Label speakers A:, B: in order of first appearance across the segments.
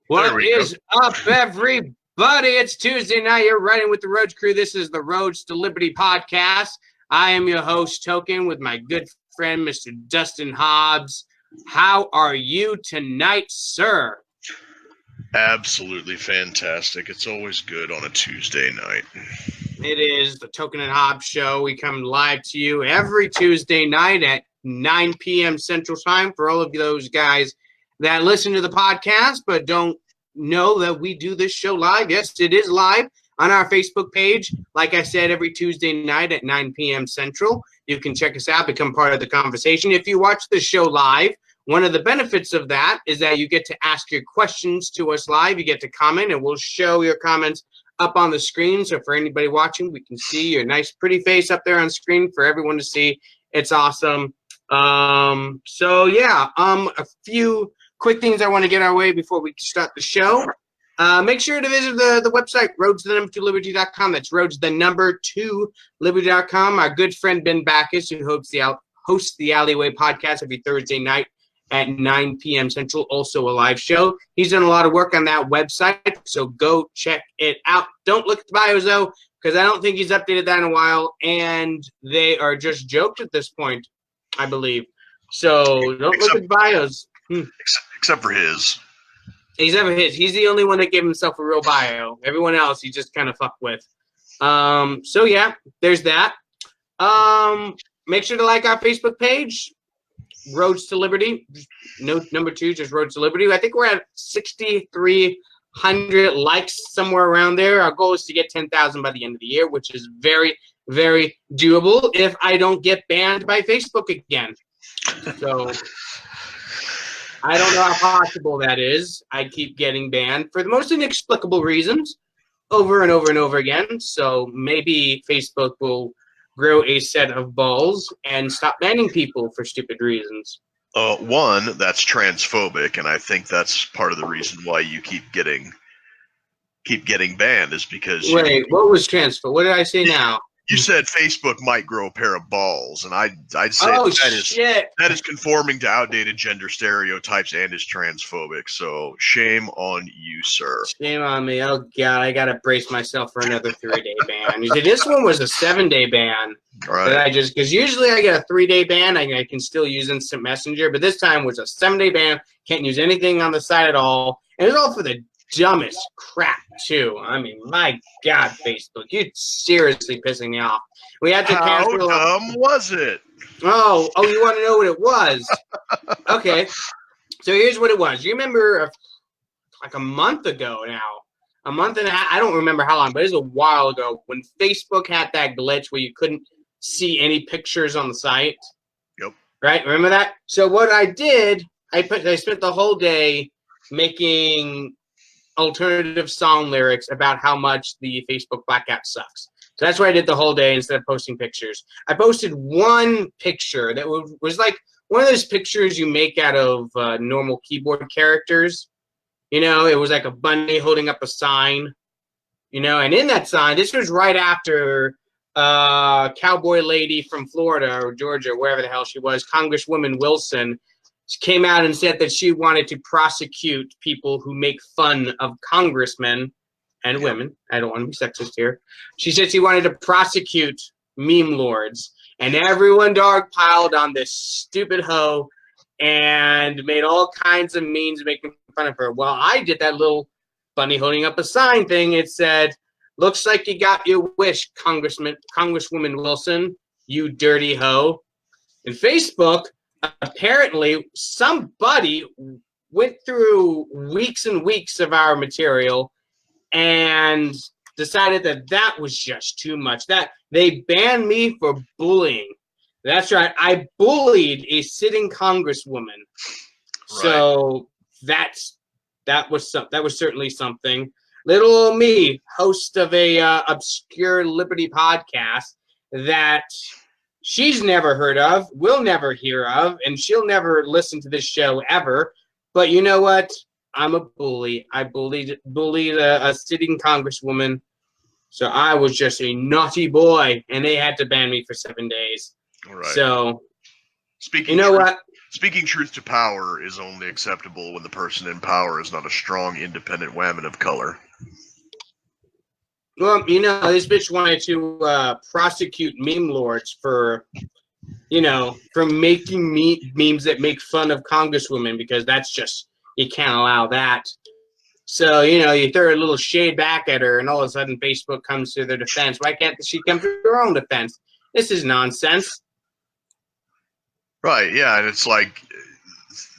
A: What is up, everybody? It's Tuesday night. You're riding with the Roads Crew. This is the Roads to Liberty podcast. I am your host, Tokena, with my good friend, Mr. Dustin Hobbs. How are you tonight, sir?
B: Absolutely fantastic. It's always good on a Tuesday night.
A: It is the Tokena and Hobbs show. We come live to you every Tuesday night at 9 p.m. Central Time for all of those guys that listen to the podcast but don't know that we do this show live. Yes, it is live on our Facebook page. Like I said, every Tuesday night at 9 p.m. Central. You can check us out, become part of the conversation. If you watch the show live, one of the benefits of that is that you get to ask your questions to us live. You get to comment, and we'll show your comments up on the screen. So for anybody watching, we can see your nice, pretty face up there on screen for everyone to see. It's awesome. A few quick things I want to get our way before we start the show. Make sure to visit the website, roads2liberty.com. That's roads2liberty.com. Our good friend Ben Backus, who hosts the Alleyway podcast every Thursday night at 9 p.m. Central, also a live show. He's done a lot of work on that website, so go check it out. Don't look at the bios, though, because I don't think he's updated that in a while, and they are just jokes at this point, I believe. So don't look at the bios.
B: Except for his.
A: Except for his. He's the only one that gave himself a real bio. Everyone else he just kind of fucked with. There's that. Make sure to like our Facebook page, Roads to Liberty. No, number 2, just Roads to Liberty. I think we're at 6,300 likes, somewhere around there. Our goal is to get 10,000 by the end of the year, which is very, very doable if I don't get banned by Facebook again. So I don't know how possible that is. I keep getting banned for the most inexplicable reasons over and over and over again. So maybe Facebook will grow a set of balls and stop banning people for stupid reasons.
B: One, that's transphobic, and I think that's part of the reason why you keep getting banned is because
A: what was transphobic? What did I say now?
B: You said Facebook might grow a pair of balls, and I'd say that is conforming to outdated gender stereotypes and is transphobic. So shame on you, sir.
A: Shame on me. Oh God, I gotta brace myself for another 3-day ban. You see, this one was a 7-day ban.
B: Right.
A: Because usually I get a 3-day ban. I can still use Instant Messenger, but this time was a 7-day ban. Can't use anything on the site at all, and it was all for the dumbest crap too. I mean, my God, Facebook, you're seriously pissing me off. We had to cancel.
B: How dumb was it?
A: Oh, you want to know what it was? Okay, so here's what it was. You remember, like a month ago now, a month and a half. I don't remember how long, but it was a while ago when Facebook had that glitch where you couldn't see any pictures on the site.
B: Yep. Right.
A: Remember that? So what I did, I spent the whole day making alternative song lyrics about how much the Facebook blackout sucks. So that's what I did the whole day instead of posting pictures. I posted one picture that was like one of those pictures you make out of normal keyboard characters. You know, it was like a bunny holding up a sign. You know, and in that sign, this was right after cowboy lady from Florida or Georgia, wherever the hell she was, Congresswoman Wilson, came out and said that she wanted to prosecute people who make fun of congressmen and women. I don't want to be sexist here. She said she wanted to prosecute meme lords. And everyone dogpiled on this stupid hoe and made all kinds of memes making fun of her. Well, I did that little bunny holding up a sign thing. It said, "Looks like you got your wish, Congresswoman Wilson, you dirty hoe." And Facebook, apparently somebody went through weeks and weeks of our material and decided that was just too much. That they banned me for bullying. That's right. I bullied a sitting congresswoman. Right. So that was certainly something. Little old me, host of a obscure Liberty podcast that she's never heard of, will never hear of, and she'll never listen to this show ever. But you know what? I'm a bully. I bullied a sitting congresswoman. So I was just a naughty boy, and they had to ban me for 7 days.
B: All right.
A: So,
B: speaking
A: you know what?
B: Speaking truth to power is only acceptable when the person in power is not a strong, independent woman of color.
A: Well, this bitch wanted to prosecute meme lords for making memes that make fun of congresswomen, because that's just, you can't allow that. So, you throw a little shade back at her, and all of a sudden Facebook comes to their defense. Why can't she come to her own defense? This is nonsense.
B: Right, yeah, and it's like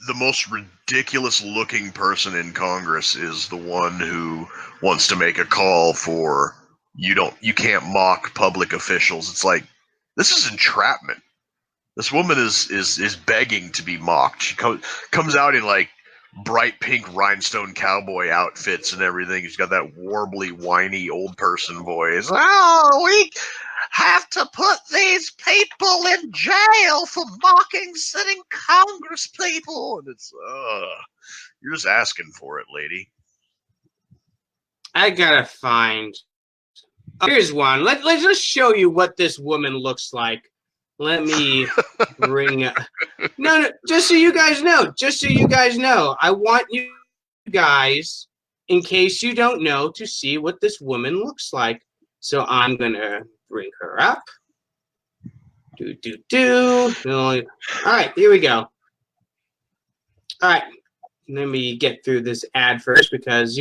B: the most ridiculous looking person in Congress is the one who wants to make a call for you can't mock public officials. It's like, this is entrapment. This woman is begging to be mocked. She comes out in like bright pink rhinestone cowboy outfits and everything. She's got that warbly, whiny old person voice. Oh, we have to put these people in jail for mocking sitting Congress people. And it's, you're just asking for it, lady.
A: I gotta find. Here's one. Let's just show you what this woman looks like. Let me bring up. No, just so you guys know. I want you guys, in case you don't know, to see what this woman looks like. So I'm going to bring her up. All right, here we go. All right, let me get through this ad first, because,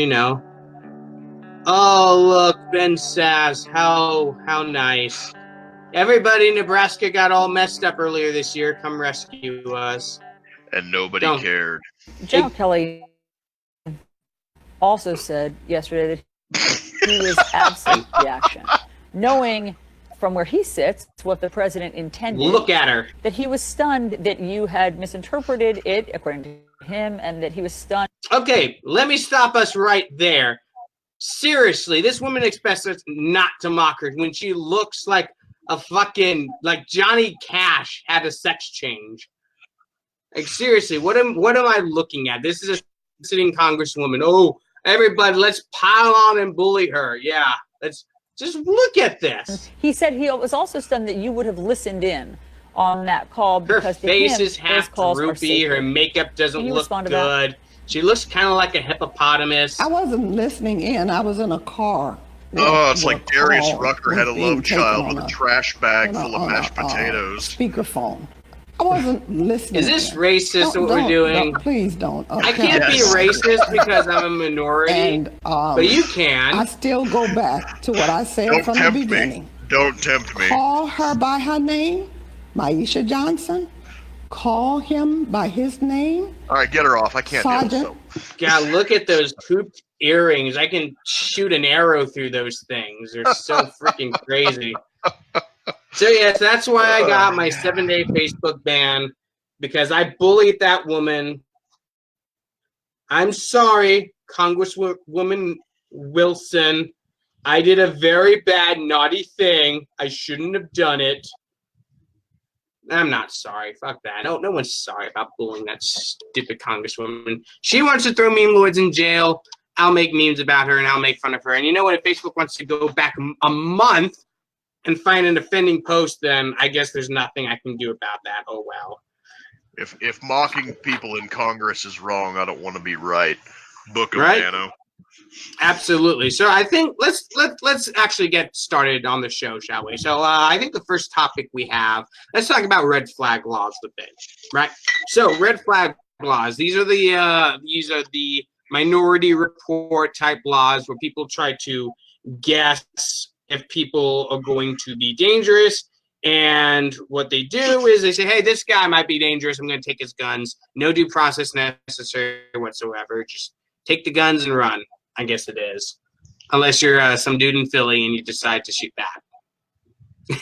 A: Oh, look, Ben Sass. How nice. Everybody in Nebraska got all messed up earlier this year. Come rescue us.
B: And nobody cared.
C: General Kelly also said yesterday that he was absent reaction, knowing from where he sits what the president intended.
A: Look at her.
C: That he was stunned that you had misinterpreted it, according to him, and that he was stunned.
A: Okay, let me stop us right there. Seriously, this woman expects us not to mock her when she looks like a fucking, like Johnny Cash had a sex change. Like, seriously, what am I looking at? This is a sitting congresswoman. Oh, everybody, let's pile on and bully her. Yeah, let's just look at this.
C: He said he was also stunned that you would have listened in on that call,
A: her
C: because
A: face is half droopy. Her makeup doesn't look good. She looks kind of like a hippopotamus.
D: I wasn't listening in. I was in a car.
B: Oh, it's like Darius Rucker had a love child with a trash bag full of mashed potatoes.
D: Speakerphone. I wasn't listening.
A: Is this racist, what we're doing?
D: Please don't.
A: I can't be racist because I'm a minority, but you can.
D: I still go back to what I said from the beginning.
B: Don't tempt me.
D: Call her by her name, Maisha Johnson. Call him by his name.
B: All right, get her off. I can't
D: Sergeant.
B: do it.
A: God, look at those pooped earrings. I can shoot an arrow through those things. They're so freaking crazy. So, yes, that's why I got my 7-day Facebook ban, because I bullied that woman. I'm sorry, Congresswoman Wilson. I did a very bad, naughty thing. I shouldn't have done it. I'm not sorry. Fuck that. No one's sorry about bullying that stupid congresswoman. She wants to throw meme lords in jail. I'll make memes about her and I'll make fun of her. And you know what? If Facebook wants to go back a month and find an offending post, then I guess there's nothing I can do about that. Oh well.
B: If mocking people in Congress is wrong, I don't want to be right. Book of
A: Right?
B: Nano.
A: Absolutely. So I think let's actually get started on the show, shall we? So I think the first topic we have, let's talk about red flag laws a bit, right? So red flag laws. These are the minority report type laws where people try to guess if people are going to be dangerous. And what they do is they say, hey, this guy might be dangerous. I'm going to take his guns. No due process necessary whatsoever. Just take the guns and run. I guess it is. Unless you're some dude in Philly and you decide to shoot back.
B: I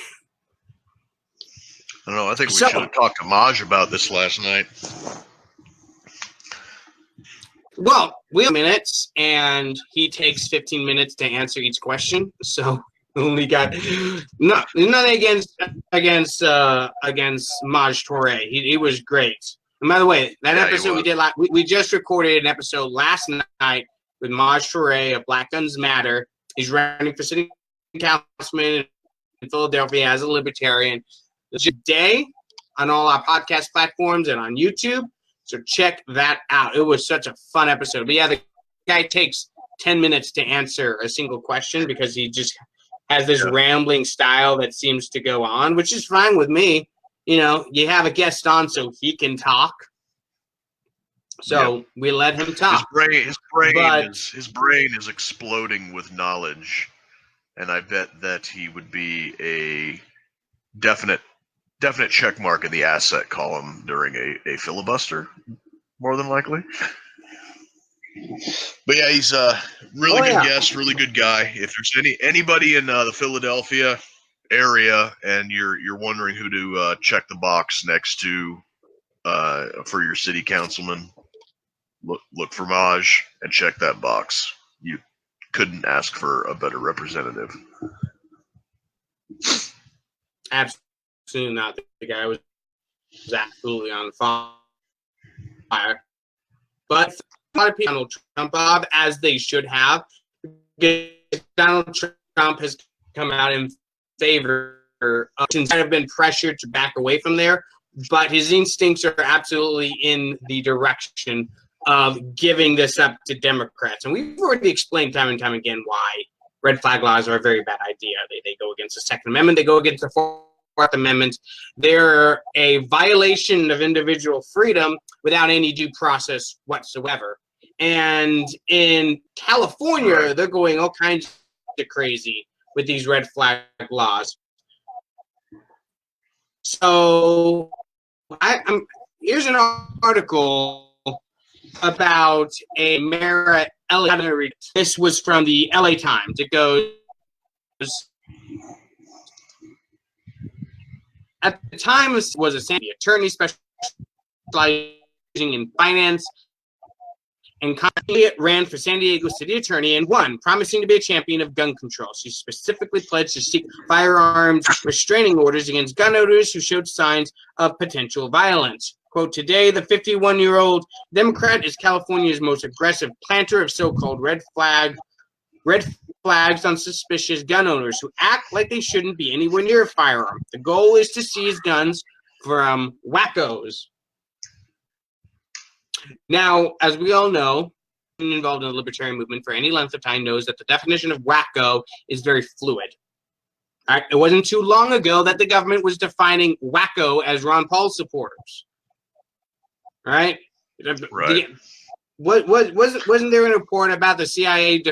B: don't know. I think we should have talked to Maj about this last night.
A: Well, we have minutes, and he takes 15 minutes to answer each question. So only got nothing against Maj Toure. He was great. And by the way, that episode we did we just recorded an episode last night with Maj Toure of Black Guns Matter. He's running for city councilman in Philadelphia as a libertarian. Today, on all our podcast platforms and on YouTube. So check that out. It was such a fun episode. But yeah, the guy takes 10 minutes to answer a single question because he just has this rambling style that seems to go on, which is fine with me. You know, you have a guest on so he can talk. So we let him talk.
B: His brain is exploding with knowledge, and I bet that he would be a definite check mark in the asset column during a filibuster, more than likely. But yeah, he's a really good guest, really good guy. If there's anybody in the Philadelphia area and you're wondering who to check the box next to for your city councilman, look for Maj and check that box. You couldn't ask for a better representative.
A: Absolutely not. The guy was absolutely on fire. But a lot of people Donald Trump, Bob, as they should have. Donald Trump has come out in favor of, instead of been pressured to back away from there, but his instincts are absolutely in the direction of giving this up to Democrats. And we've already explained time and time again why red flag laws are a very bad idea. They go against the Second Amendment. They go against the Fourth Amendment. They're a violation of individual freedom without any due process whatsoever. And in California, they're going all kinds of crazy with these red flag laws. So here's an article about a mayor at LA. I'm going to read it. This was from the LA Times. It goes, at the time, was a Sandy attorney specializing in finance and ran for San Diego city attorney and won, promising to be a champion of gun control. She specifically pledged to seek firearms restraining orders against gun owners who showed signs of potential violence. Quote, today, the 51-year-old Democrat is California's most aggressive planter of so-called red flags on suspicious gun owners who act like they shouldn't be anywhere near a firearm. The goal is to seize guns from wackos. Now, as we all know, anyone involved in the libertarian movement for any length of time knows that the definition of wacko is very fluid. All right? It wasn't too long ago that the government was defining wacko as Ron Paul supporters. All right? Wasn't there a report about the CIA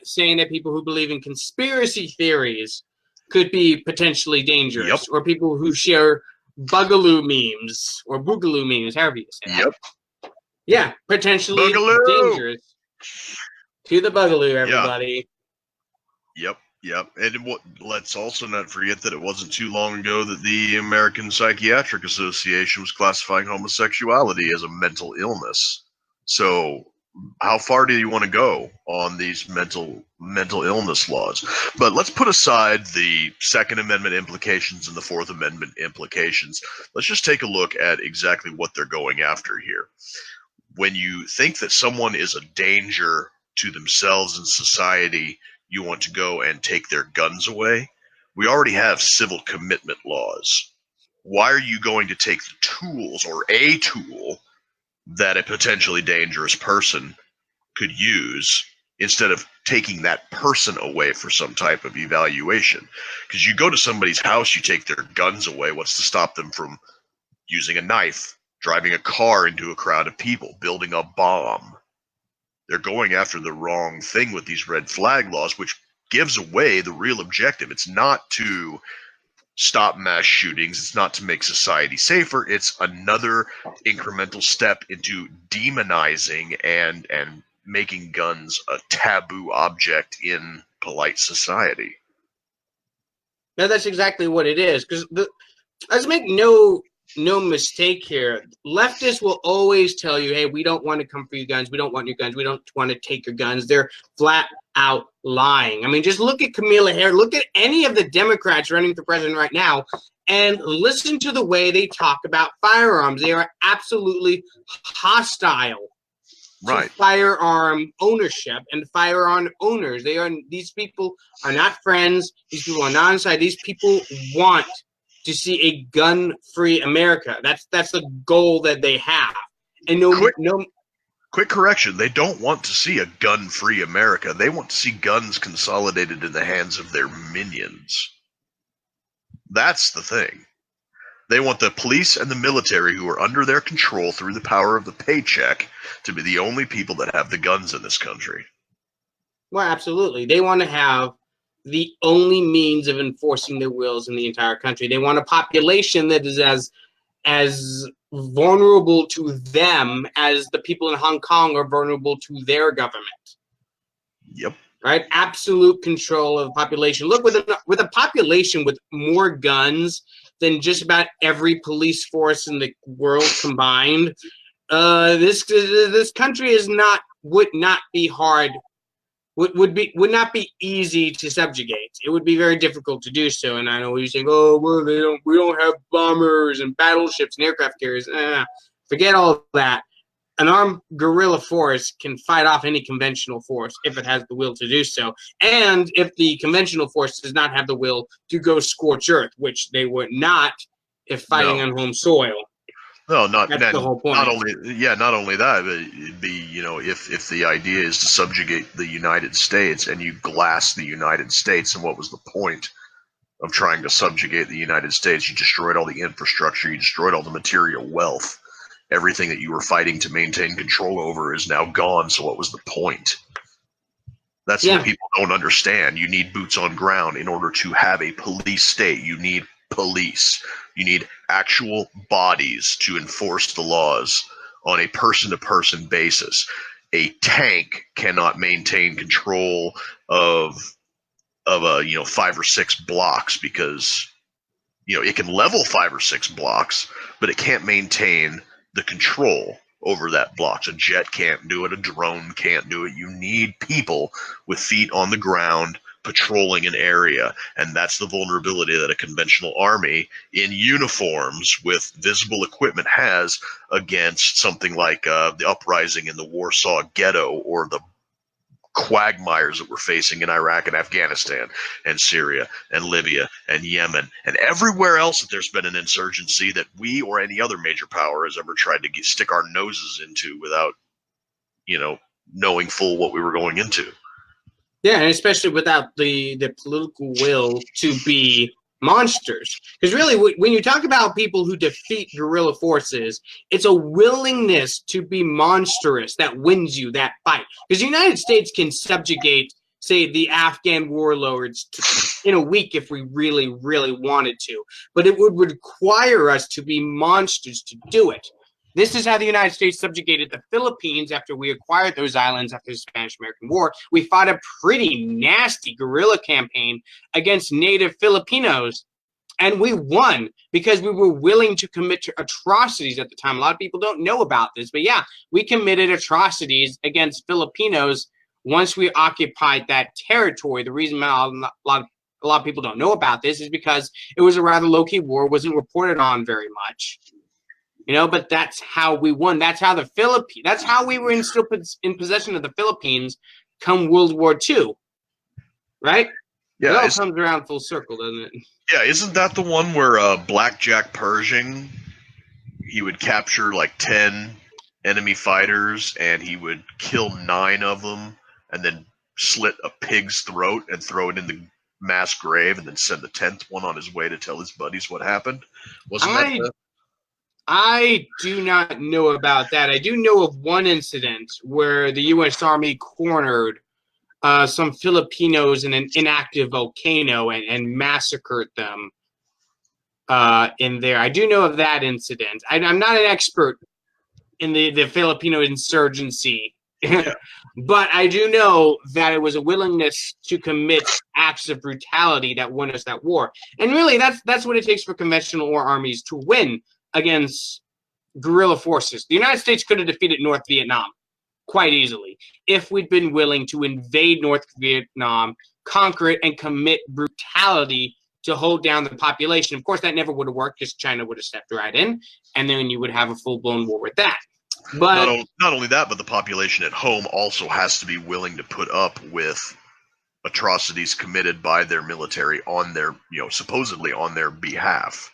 A: saying that people who believe in conspiracy theories could be potentially dangerous, or people who share Bugaloo memes or Boogaloo memes, however you say that. Yeah, potentially dangerous to the Bugaloo, everybody.
B: Yep. And let's also not forget that it wasn't too long ago that the American Psychiatric Association was classifying homosexuality as a mental illness. So how far do you want to go on these mental illness laws? But let's put aside the Second Amendment implications and the Fourth Amendment implications. Let's just take a look at exactly what they're going after here. When you think that someone is a danger to themselves and society, you want to go and take their guns away. We already have civil commitment laws. Why are you going to take the tools or a tool that a potentially dangerous person could use instead of taking that person away for some type of evaluation? Because you go to somebody's house, you take their guns away. What's to stop them from using a knife, driving a car into a crowd of people, building a bomb? They're going after the wrong thing with these red flag laws, which gives away the real objective. It's not to stop mass shootings. It's not to make society safer. It's another incremental step into demonizing and making guns a taboo object in polite society.
A: No, that's exactly what it is. Because let's make no mistake here. Leftists will always tell you, hey, we don't want to come for your guns. We don't want your guns. We don't want to take your guns. They're flat out lying. I mean, just look at Kamala Harris. Look at any of the Democrats running for president right now and listen to the way they talk about firearms. They are absolutely hostile to firearm ownership and firearm owners. These people are not friends. These people are not inside. These people want to see a gun-free America. That's the goal that they have. And
B: Quick correction, they don't want to see a gun-free America. They want to see guns consolidated in the hands of their minions. That's the thing. They want the police and the military, who are under their control through the power of the paycheck, to be the only people that have the guns in this country.
A: Well, absolutely. They want to have the only means of enforcing their wills in the entire country. They want a population that is as vulnerable to them as the people in Hong Kong are vulnerable to their government.
B: Yep.
A: Right? Absolute control of the population. Look, with a population with more guns than just about every police force in the world combined, this country would not be easy to subjugate. It would be very difficult to do so. And I know you're saying, oh, well, we don't have bombers and battleships and aircraft carriers. Forget all of that. An armed guerrilla force can fight off any conventional force if it has the will to do so. And if the conventional force does not have the will to go scorch earth, which they would not if fighting on home soil.
B: No,
A: That's the whole point.
B: Not only that, but if the idea is to subjugate the United States and you glass the United States, and what was the point of trying to subjugate the United States? You destroyed all the infrastructure, you destroyed all the material wealth. Everything that you were fighting to maintain control over is now gone, so what was the point? That's what people don't understand. You need boots on ground in order to have a police state. You need police. You need actual bodies to enforce the laws on a person-to-person basis. A tank cannot maintain control of 5 or 6 blocks because it can level 5 or 6 blocks, but it can't maintain the control over that block. A jet can't do it. A drone can't do it. You need people with feet on the ground patrolling an area, and that's the vulnerability that a conventional army in uniforms with visible equipment has against something like the uprising in the Warsaw Ghetto, or the quagmires that we're facing in Iraq and Afghanistan and Syria and Libya and Yemen and everywhere else that there's been an insurgency that we or any other major power has ever tried to stick our noses into without, knowing full what we were going into.
A: Yeah, and especially without the political will to be monsters. Because really, when you talk about people who defeat guerrilla forces, it's a willingness to be monstrous that wins you that fight. Because the United States can subjugate, say, the Afghan warlords in a week if we really, really wanted to. But it would require us to be monsters to do it. This is how the United States subjugated the Philippines after we acquired those islands after the Spanish-American War. We fought a pretty nasty guerrilla campaign against native Filipinos, and we won because we were willing to commit atrocities at the time. A lot of people don't know about this, but yeah, we committed atrocities against Filipinos once we occupied that territory. The reason a lot of people don't know about this is because it was a rather low-key war, wasn't reported on very much. But that's how we won. That's how that's how we were still in possession of the Philippines come World War II. Right? Yeah. It all comes around full circle, doesn't it?
B: Yeah, isn't that the one where Blackjack Pershing, he would capture like 10 enemy fighters and he would kill 9 of them and then slit a pig's throat and throw it in the mass grave and then send the 10th one on his way to tell his buddies what happened?
A: I do not know about that. I do know of one incident where the U.S. Army cornered some Filipinos in an inactive volcano and massacred them in there. I do know of that incident. I'm not an expert in the Filipino insurgency, but I do know that it was a willingness to commit acts of brutality that won us that war. And really, that's what it takes for conventional war armies to win against guerrilla forces. The United States could have defeated North Vietnam quite easily if we'd been willing to invade North Vietnam, conquer it, and commit brutality to hold down the population. Of course, that never would have worked because China would have stepped right in, and then you would have a full-blown war with that. But
B: not only that, but the population at home also has to be willing to put up with atrocities committed by their military on their, supposedly on their behalf.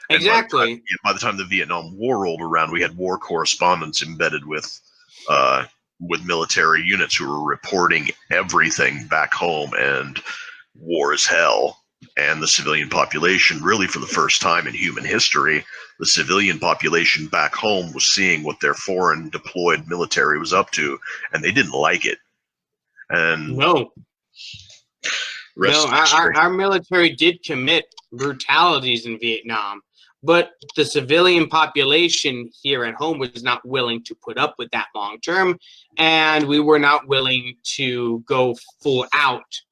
B: And
A: Exactly.
B: by the time the Vietnam War rolled around, we had war correspondents embedded with military units who were reporting everything back home, and war is hell. And the civilian population, really for the first time in human history, the civilian population back home was seeing what their foreign deployed military was up to, and they didn't like it. And
A: No,
B: rest of history.
A: our military did commit brutalities in Vietnam, but the civilian population here at home was not willing to put up with that long term, and we were not willing to go full out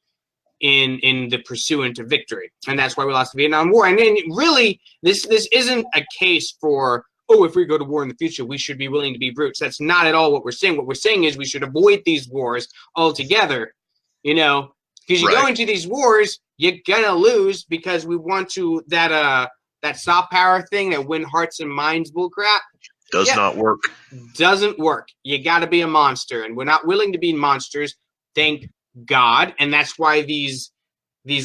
A: in the pursuit of victory, and that's why we lost the Vietnam War. And then really, this isn't a case for, oh, if we go to war in the future, we should be willing to be brutes. That's not at all what we're saying. What we're saying is we should avoid these wars altogether, because you go into these wars, you're gonna lose, because we want to that soft power thing, that win hearts and minds bullcrap.
B: Does not work.
A: Doesn't work. You got to be a monster, and we're not willing to be monsters. Thank God, and that's why these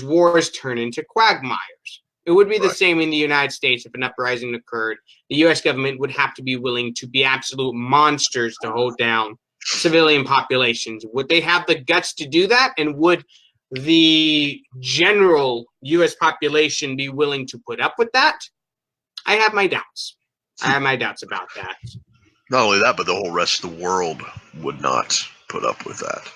A: wars turn into quagmires. It would be the same in the United States if an uprising occurred. The U.S. government would have to be willing to be absolute monsters to hold down civilian populations. Would they have the guts to do that? And would the general U.S. population be willing to put up with that? I have my doubts. I have my doubts about that.
B: Not only that, but the whole rest of the world would not put up with that.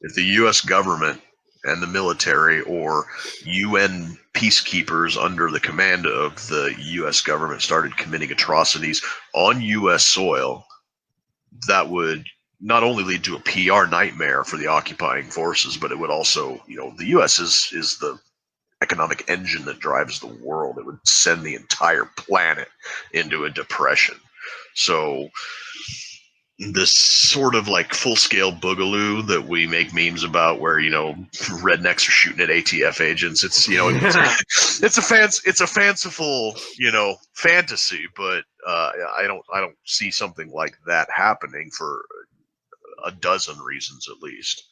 B: If the U.S. government and the military or UN peacekeepers under the command of the U.S. government started committing atrocities on U.S. soil, that would not only lead to a PR nightmare for the occupying forces, but it would also, the U.S. is the economic engine that drives the world. It would send the entire planet into a depression. So this sort of like full-scale boogaloo that we make memes about, where rednecks are shooting at ATF agents, it's it's a fanciful fantasy, but I don't see something like that happening for a dozen reasons at least.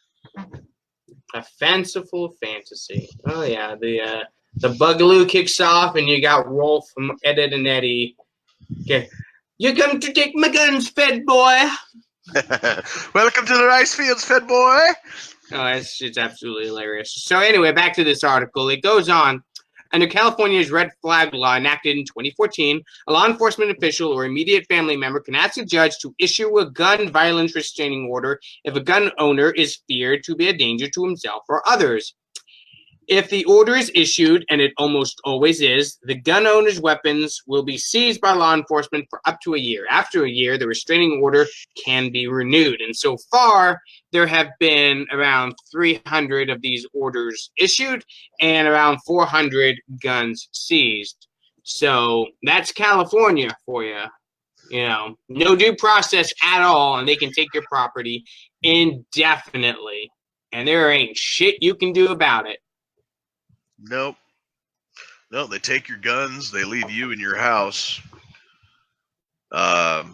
A: A fanciful fantasy. Oh yeah, the boogaloo kicks off, and you got Rolf from Ed, and Eddie. Okay. You're going to take my guns, Fed boy.
B: Welcome to the rice fields, Fed boy.
A: Oh, it's absolutely hilarious. So anyway, back to this article. It goes on. Under California's red flag law enacted in 2014, a law enforcement official or immediate family member can ask a judge to issue a gun violence restraining order if a gun owner is feared to be a danger to himself or others. If the order is issued, and it almost always is, the gun owner's weapons will be seized by law enforcement for up to a year. After a year, the restraining order can be renewed. And so far, there have been around 300 of these orders issued and around 400 guns seized. So that's California for you. No due process at all, and they can take your property indefinitely. And there ain't shit you can do about it.
B: Nope. No, they take your guns. They leave you in your house. That's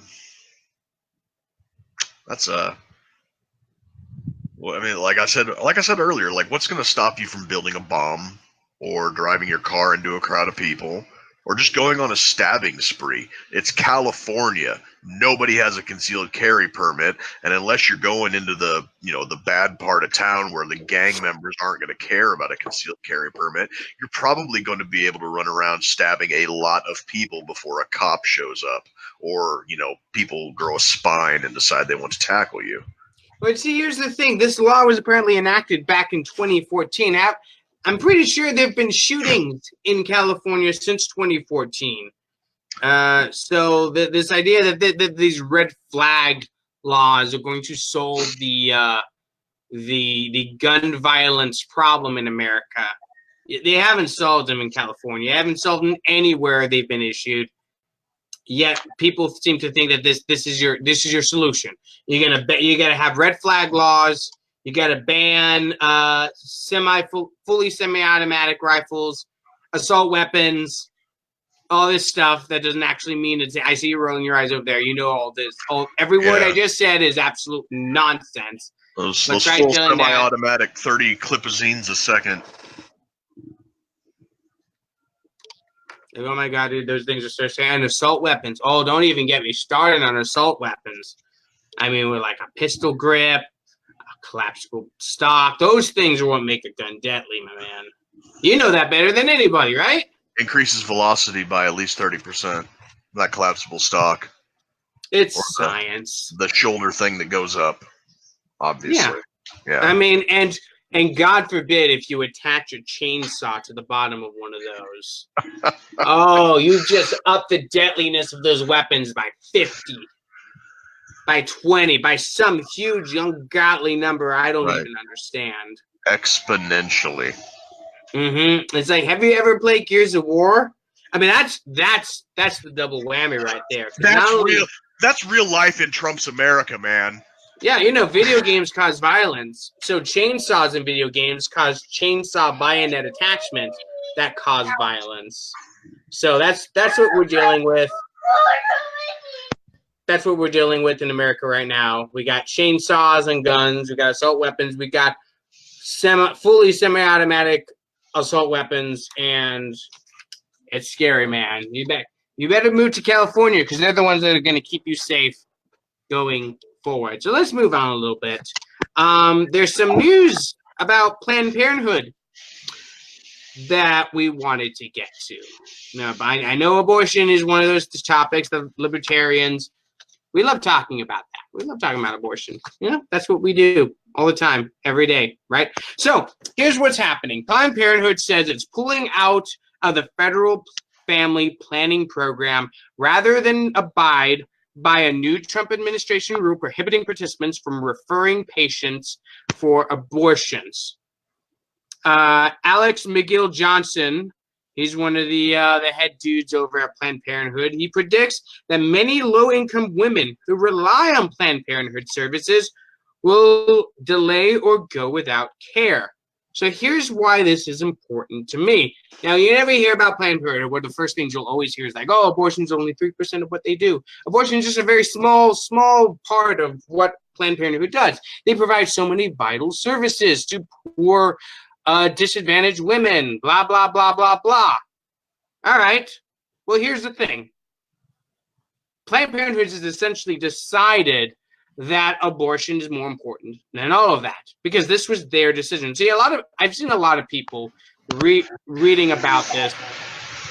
B: well, I mean, like I said earlier, like, what's going to stop you from building a bomb or driving your car into a crowd of people or just going on a stabbing spree? It's California. Nobody has a concealed carry permit, and unless you're going into the bad part of town where the gang members aren't going to care about a concealed carry permit, you're probably going to be able to run around stabbing a lot of people before a cop shows up, or people grow a spine and decide they want to tackle you.
A: But see, here's the thing. This law was apparently enacted back in 2014. I'm pretty sure there have been shootings in California since 2014. So this idea that these red flag laws are going to solve the gun violence problem in America, they haven't solved them in California. They haven't solved them anywhere they've been issued. Yet people seem to think that this is your solution. You're gonna have red flag laws. You got to ban fully semi-automatic rifles, assault weapons, all this stuff that doesn't actually mean it's. I see you rolling your eyes over there. You know all this. Every word I just said is absolute nonsense.
B: Those
A: Let's
B: full
A: try killing that.
B: semi-automatic 30 clipazines a second.
A: Oh my god, dude, those things are so scary. And assault weapons. Oh, don't even get me started on assault weapons. I mean, with like a pistol grip, a collapsible stock. Those things are what make a gun deadly, my man. You know that better than anybody, right?
B: Increases velocity by at least 30%. That collapsible stock.
A: It's
B: Or
A: science.
B: The shoulder thing that goes up, obviously. Yeah.
A: I mean, and God forbid if you attach a chainsaw to the bottom of one of those. Oh, you just up the deadliness of those weapons by 50, by 20, by some huge, ungodly number I don't even understand.
B: Exponentially.
A: It's like, have you ever played Gears of War? I mean, that's the double whammy right there.
B: That's real. That's real life in Trump's America, man.
A: Yeah, you know, video games cause violence. So chainsaws in video games cause chainsaw bayonet attachment that cause violence. So that's what we're dealing with. That's what we're dealing with in America right now. We got chainsaws and guns. We got assault weapons. We got fully semi-automatic assault weapons, and it's scary, man. You better move to California because they're the ones that are going to keep you safe going forward. So let's move on a little bit. There's some news about Planned Parenthood that we wanted to get to. Now, I know abortion is one of those topics that libertarians, we love talking about that. We love talking about abortion. You know, that's what we do all the time, every day, right? So here's what's happening. Planned Parenthood says it's pulling out of the federal family planning program rather than abide by a new Trump administration rule prohibiting participants from referring patients for abortions. Alex McGill Johnson, he's one of the head dudes over at Planned Parenthood. He predicts that many low-income women who rely on Planned Parenthood services will delay or go without care. So here's why this is important to me. Now, you never hear about Planned Parenthood, where the first things you'll always hear is like, oh, abortion's only 3% of what they do. Abortion is just a very small part of what Planned Parenthood does. They provide so many vital services to poor, disadvantaged women, blah, blah, blah, blah, blah. All right. Well, here's the thing. Planned Parenthood has essentially decided that abortion is more important than all of that because this was their decision. See, I've seen a lot of people reading about this,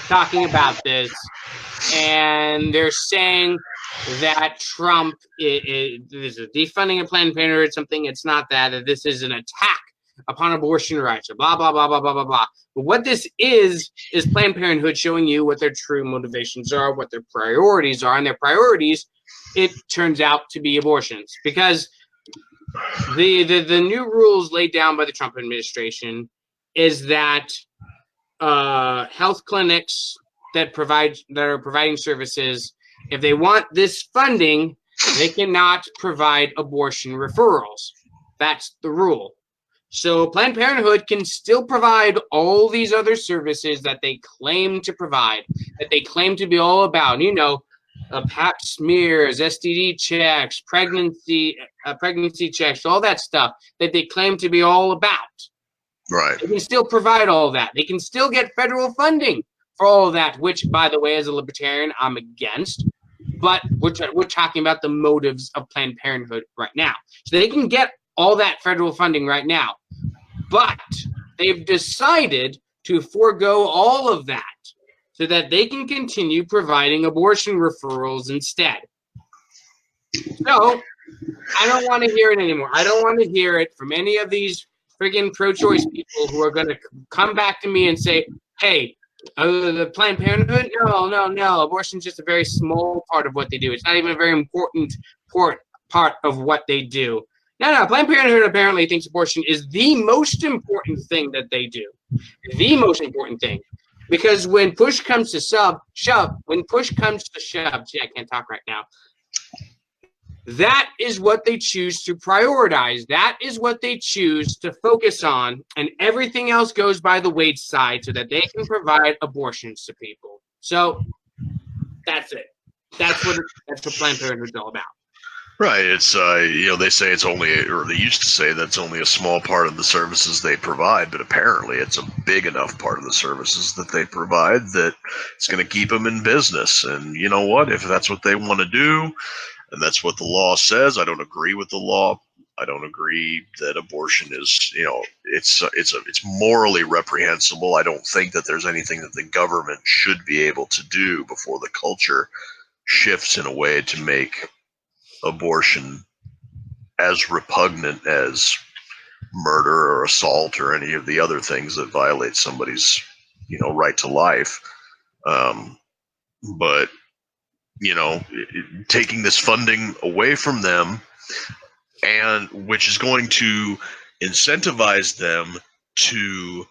A: talking about this, and they're saying that Trump is a defunding of Planned Parenthood, something. It's not that this is an attack upon abortion rights, or blah, blah, blah, blah, blah, blah, blah. But what this is Planned Parenthood showing you what their true motivations are, what their priorities are, and their priorities, it turns out to be abortions, because the new rules laid down by the Trump administration is that health clinics that are providing services, if they want this funding, they cannot provide abortion referrals. That's the rule. So Planned Parenthood can still provide all these other services that they claim to provide, that they claim to be all about. You know, pap smears, STD checks, pregnancy checks, all that stuff that they claim to be all about.
B: Right.
A: They can still provide all that. They can still get federal funding for all of that, which, by the way, as a libertarian, I'm against. But we're talking about the motives of Planned Parenthood right now. So they can get all that federal funding right now. But they've decided to forego all of that so that they can continue providing abortion referrals instead. So I don't want to hear it anymore. I don't want to hear it from any of these friggin' pro-choice people who are going to come back to me and say, hey, the Planned Parenthood? No. Abortion's just a very small part of what they do. It's not even a very important part of what they do. No. Planned Parenthood apparently thinks abortion is the most important thing that they do. The most important thing. Because when push comes to shove, see, I can't talk right now. That is what they choose to prioritize. That is what they choose to focus on. And everything else goes by the wayside so that they can provide abortions to people. So that's it. That's what Planned Parenthood is all about.
B: Right. It's they say it's only, or they used to say that's only a small part of the services they provide, but apparently it's a big enough part of the services that they provide that it's going to keep them in business. And you know what? If that's what they want to do, and that's what the law says, I don't agree with the law. I don't agree that abortion is, it's morally reprehensible. I don't think that there's anything that the government should be able to do before the culture shifts in a way to make abortion as repugnant as murder or assault or any of the other things that violate somebody's, right to life. But taking this funding away from them, and which is going to incentivize them to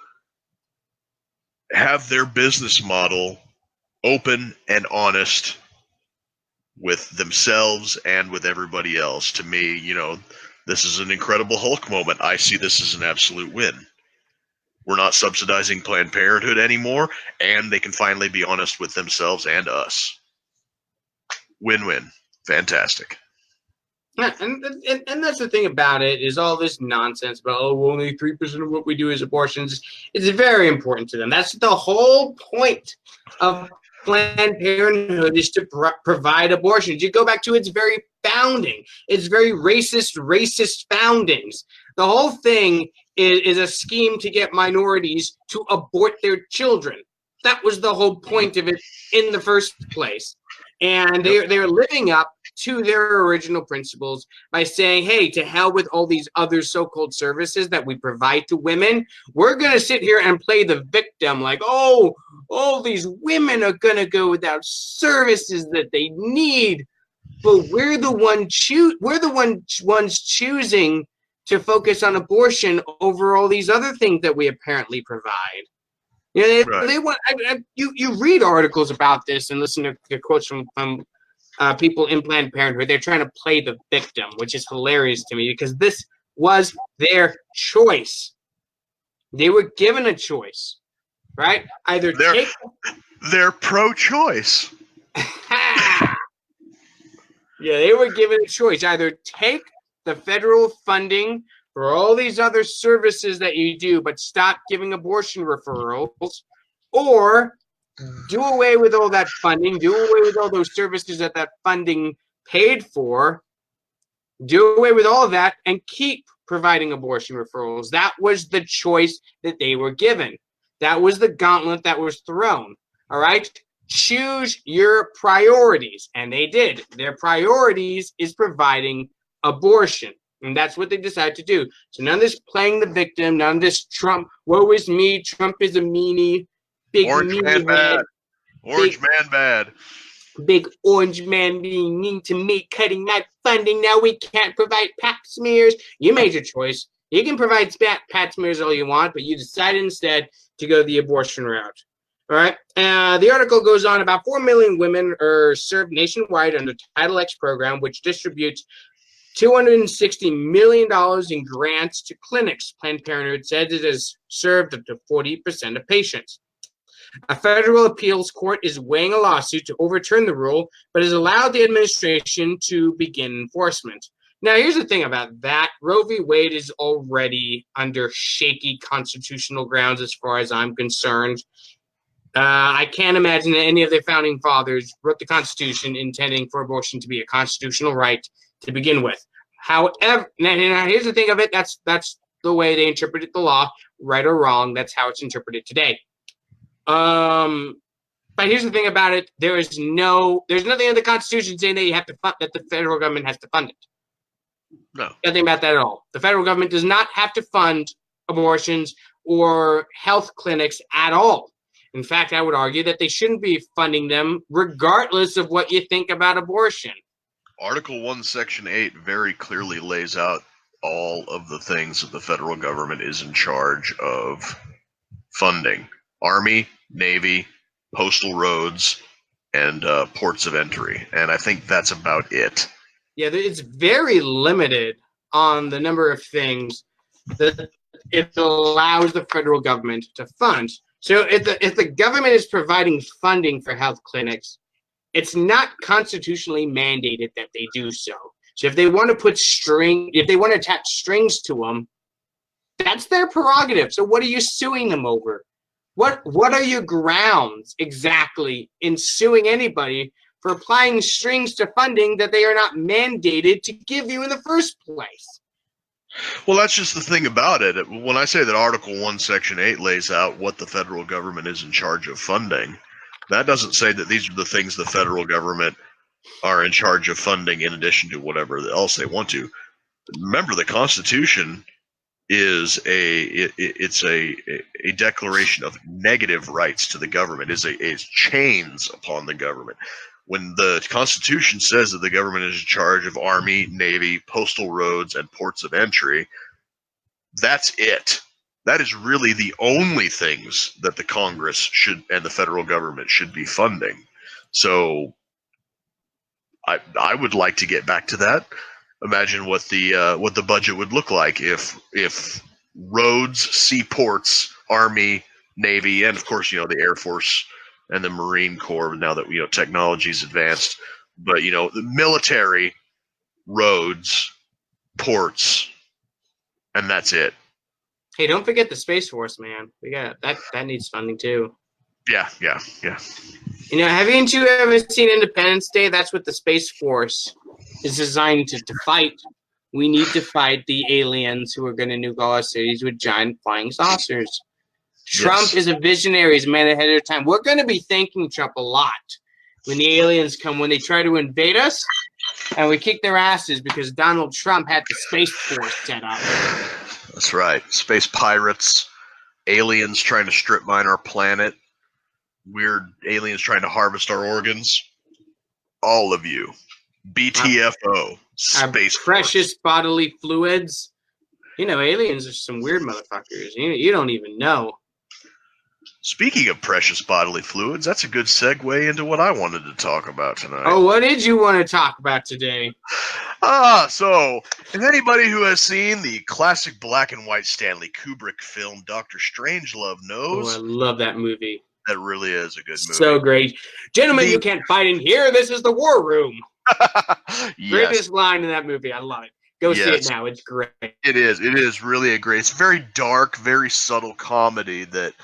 B: have their business model open and honest with themselves and with everybody else. To me, this is an incredible Hulk moment. I see this as an absolute win. We're not subsidizing Planned Parenthood anymore, and they can finally be honest with themselves and us. Win-win. Fantastic.
A: Yeah, and that's the thing about it, is all this nonsense about, only 3% of what we do is abortions. It's very important to them. That's the whole point of Planned Parenthood, is to provide abortions. You go back to its very founding, its very racist foundings. The whole thing is a scheme to get minorities to abort their children. That was the whole point of it in the first place. And they're living up to their original principles by saying, hey, to hell with all these other so-called services that we provide to women. We're going to sit here and play the victim, like, all these women are going to go without services that they need. But we're the ones choosing to focus on abortion over all these other things that we apparently provide. They want. You read articles about this and listen to quotes from people in Planned Parenthood. They're trying to play the victim, which is hilarious to me, because this was their choice. They were given a choice, right? Either
B: they're pro-choice.
A: Yeah, they were given a choice. Either take the federal funding for all these other services that you do, but stop giving abortion referrals, or do away with all that funding, do away with all those services that funding paid for, do away with all of that, and keep providing abortion referrals. That was the choice that they were given. That was the gauntlet that was thrown. All right? Choose your priorities. And they did. Their priorities is providing abortion. And that's what they decided to do. So none of this playing the victim, none of this Trump, woe is me, Trump is a meanie, big
B: Orange man bad. Orange man bad.
A: Big orange man being mean to me, cutting my funding. Now we can't provide pap smears. You made your choice. You can provide pap smears all you want, but you decided instead to go the abortion route. All right. The article goes on. About 4 million women are served nationwide under Title X program, which distributes $260 million in grants to clinics. Planned Parenthood says it has served up to 40% of patients. A federal appeals court is weighing a lawsuit to overturn the rule, but has allowed the administration to begin enforcement. Now, here's the thing about that. Roe v. Wade is already under shaky constitutional grounds as far as I'm concerned. I can't imagine that any of the founding fathers wrote the Constitution intending for abortion to be a constitutional right to begin with. However, now here's the thing of it. That's the way they interpreted the law, right or wrong. That's how it's interpreted today. But here's the thing about it. There's nothing in the Constitution saying that you have to fund, that the federal government has to fund it.
B: No.
A: Nothing about that at all. The federal government does not have to fund abortions or health clinics at all. In fact, I would argue that they shouldn't be funding them regardless of what you think about abortion.
B: Article 1, Section 8 very clearly lays out all of the things that the federal government is in charge of funding. Army, Navy, postal roads, and ports of entry. And I think that's about it.
A: Yeah, it's very limited on the number of things that it allows the federal government to fund. So if the government is providing funding for health clinics, it's not constitutionally mandated that they do so. So if they want to if they want to attach strings to them, that's their prerogative. So what are you suing them over? What are your grounds exactly in suing anybody for applying strings to funding that they are not mandated to give you in the first place?
B: Well, that's just the thing about it. When I say that Article 1, Section 8 lays out what the federal government is in charge of funding, that doesn't say that these are the things the federal government are in charge of funding in addition to whatever else they want to. Remember, the Constitution is a declaration of negative rights to the government, is chains upon the government. When the Constitution says that the government is in charge of Army, Navy, postal roads, and ports of entry, that's it. That is really the only things that the Congress should and the federal government should be funding. So I would like to get back to that. Imagine what the budget would look like if roads, seaports, Army, Navy, and of course the Air Force and the Marine Corps. Now that technology's advanced, but the military, roads, ports, and that's it.
A: Hey, don't forget the Space Force, man. We got that needs funding too.
B: Yeah.
A: Haven't you ever seen Independence Day? That's what the Space Force is designed to fight. We need to fight the aliens who are going to nuke all our cities with giant flying saucers. Trump is a visionary. He's a man ahead of time. We're going to be thanking Trump a lot when the aliens come, when they try to invade us, and we kick their asses because Donald Trump had the Space Force set up.
B: That's right. Space pirates, aliens trying to strip mine our planet, weird aliens trying to harvest our organs. All of you. BTFO. Space
A: precious
B: Force.
A: Bodily fluids. Aliens are some weird motherfuckers. You don't even know.
B: Speaking of precious bodily fluids, that's a good segue into what I wanted to talk about tonight.
A: Oh, what did you want to talk about today?
B: So, if anybody who has seen the classic black and white Stanley Kubrick film Dr. Strangelove knows.
A: Oh, I love that movie.
B: That really is a good movie.
A: So great. Gentlemen, you can't fight in here. This is the war room.
B: Yes.
A: Greatest line in that movie. I love it. Go see it now. It's great.
B: It is. It is really it's very dark, very subtle comedy that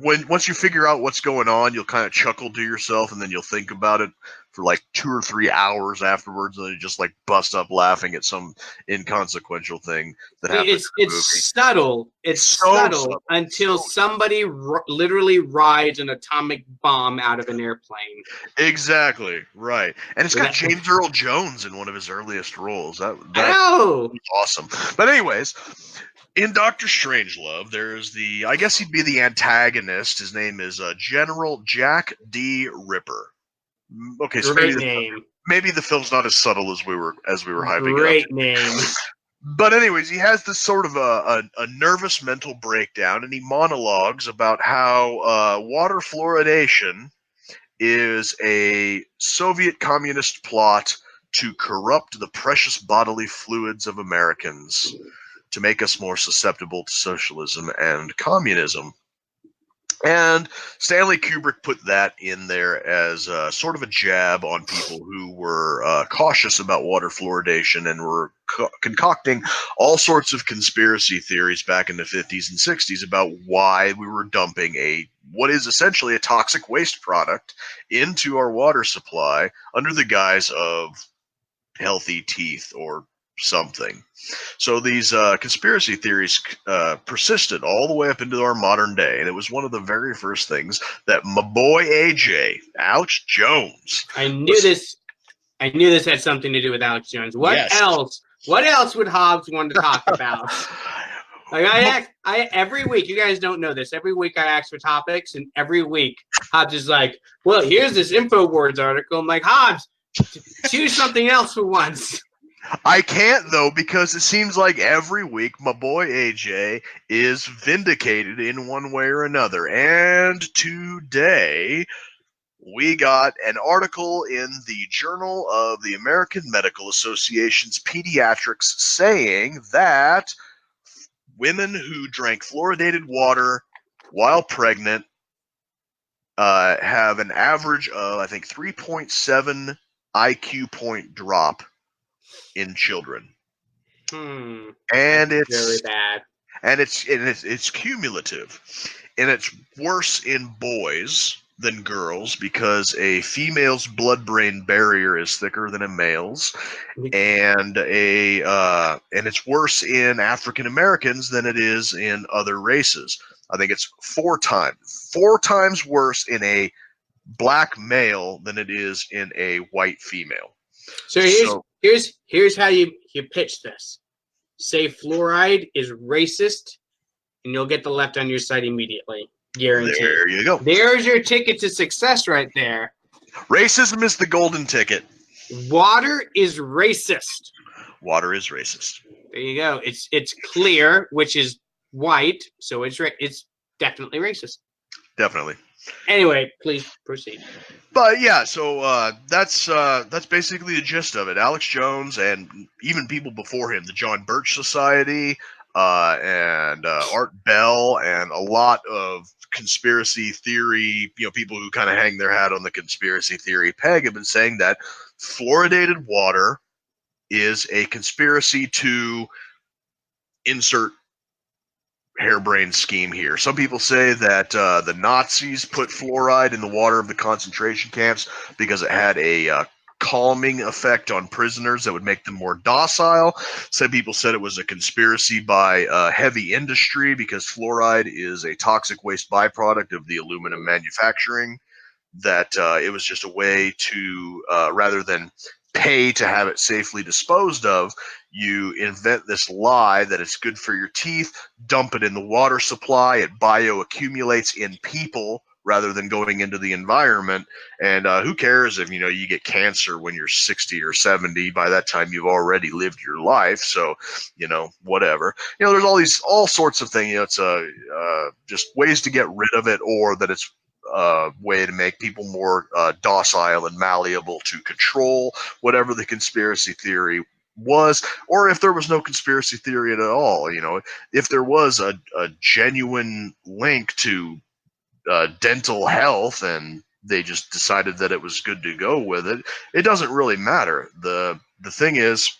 B: once you figure out what's going on, you'll kind of chuckle to yourself and then you'll think about it for like 2 or 3 hours afterwards, and then you just like bust up laughing at some inconsequential thing that happens.
A: It's subtle. It's so subtle until somebody literally rides an atomic bomb out of an airplane.
B: Exactly right, and it's got James Earl Jones in one of his earliest roles. That
A: was
B: awesome. But anyways, in Dr. Strangelove, there's I guess he'd be the antagonist. His name is General Jack D. Ripper. Okay, so maybe the film's not as subtle as we were hyping it up.
A: Great name.
B: But anyways, he has this sort of a nervous mental breakdown, and he monologues about how water fluoridation is a Soviet communist plot to corrupt the precious bodily fluids of Americans to make us more susceptible to socialism and communism. And Stanley Kubrick put that in there as sort of a jab on people who were cautious about water fluoridation and were concocting all sorts of conspiracy theories back in the 50s and 60s about why we were dumping what is essentially a toxic waste product into our water supply under the guise of healthy teeth or something. So these conspiracy theories persisted all the way up into our modern day, and it was one of the very first things that my boy AJ, Alex Jones.
A: I knew this had something to do with Alex Jones. What else would Hobbs want to talk about? Like every week, you guys don't know this. Every week I ask for topics, and every week Hobbs is like, "Well, here's this InfoWars article." I'm like, Hobbs, choose something else for once.
B: I can't, though, because it seems like every week my boy AJ is vindicated in one way or another. And today we got an article in the Journal of the American Medical Association's Pediatrics saying that women who drank fluoridated water while pregnant have an average of, I think, 3.7 IQ point drop in children.
A: And
B: It's
A: very bad.
B: And it's cumulative, and it's worse in boys than girls because a female's blood-brain barrier is thicker than a male's, and it's worse in African Americans than it is in other races. I think it's four times worse in a black male than it is in a white female.
A: So here's how you pitch this. Say fluoride is racist, and you'll get the left on your side immediately. Guaranteed.
B: There you go.
A: There's your ticket to success right there.
B: Racism is the golden ticket.
A: Water is racist.
B: Water is racist.
A: There you go. It's clear, which is white, so it's definitely racist.
B: Definitely.
A: Anyway, please proceed.
B: But yeah, so that's basically the gist of it. Alex Jones and even people before him, the John Birch Society, and Art Bell, and a lot of conspiracy theory, people who kind of hang their hat on the conspiracy theory peg have been saying that fluoridated water is a conspiracy to insert harebrained scheme here. Some people say that the Nazis put fluoride in the water of the concentration camps because it had a calming effect on prisoners that would make them more docile. Some people said it was a conspiracy by heavy industry because fluoride is a toxic waste byproduct of the aluminum manufacturing, that it was just a way to, rather than pay to have it safely disposed of, you invent this lie that it's good for your teeth, dump it in the water supply, it bioaccumulates in people rather than going into the environment. And who cares if you get cancer when you're 60 or 70? By that time you've already lived your life, so whatever. There's all sorts of things. It's just ways to get rid of it, or that it's way to make people more docile and malleable to control whatever the conspiracy theory was, or if there was no conspiracy theory at all. If there was a genuine link to dental health and they just decided that it was good to go with it, it doesn't really matter. The thing is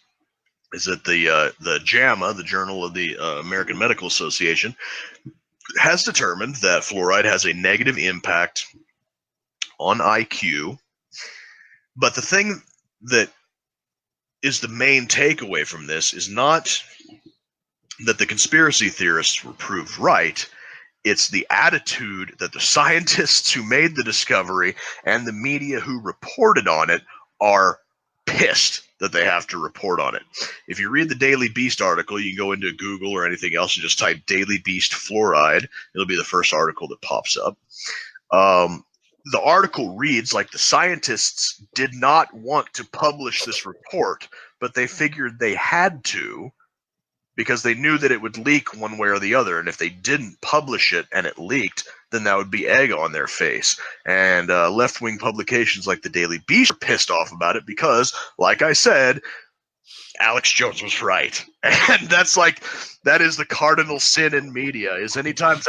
B: that the JAMA, the Journal of the American Medical Association, has determined that fluoride has a negative impact on IQ. But the thing that is the main takeaway from this is not that the conspiracy theorists were proved right. It's the attitude that the scientists who made the discovery and the media who reported on it are pissed that they have to report on it. If you read the Daily Beast article, you can go into Google or anything else and just type Daily Beast fluoride. It'll be the first article that pops up. The article reads like the scientists did not want to publish this report, but they figured they had to because they knew that it would leak one way or the other. And if they didn't publish it and it leaked, then that would be egg on their face. And left-wing publications like the Daily Beast are pissed off about it because, like I said, Alex Jones was right. And that is the cardinal sin in media, is anytime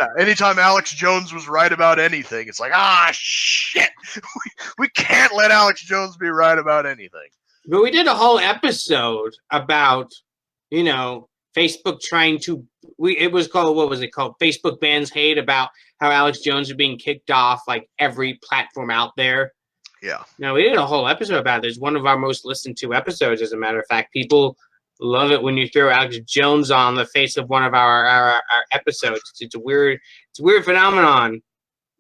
B: Alex Jones was right about anything, it's like, shit, we can't let Alex Jones be right about anything.
A: But we did a whole episode about, Facebook trying to, it was called, what was it called? Facebook Bans Hate, about how Alex Jones was being kicked off like every platform out there.
B: Yeah.
A: No, we did a whole episode about this. One of our most listened to episodes, as a matter of fact. People love it when you throw Alex Jones on the face of one of our episodes. It's a weird phenomenon.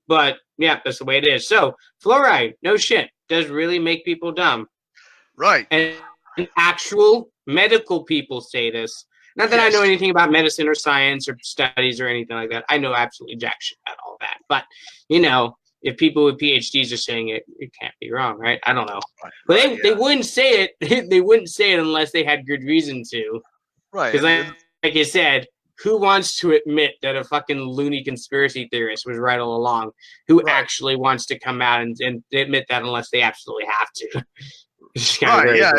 A: But yeah, that's the way it is. So fluoride, no shit, does really make people dumb.
B: Right.
A: And actual medical people say this. Not that
B: Yes.
A: I know anything about medicine or science or studies or anything like that. I know absolutely jack shit about all that. But, if people with PhDs are saying it, it can't be wrong, right? I don't know. But they wouldn't say it. They wouldn't say it unless they had good reason to.
B: Right.
A: Because like I said, who wants to admit that a fucking loony conspiracy theorist was right all along? Who actually wants to come out and admit that unless they absolutely have to?
B: Right, yeah.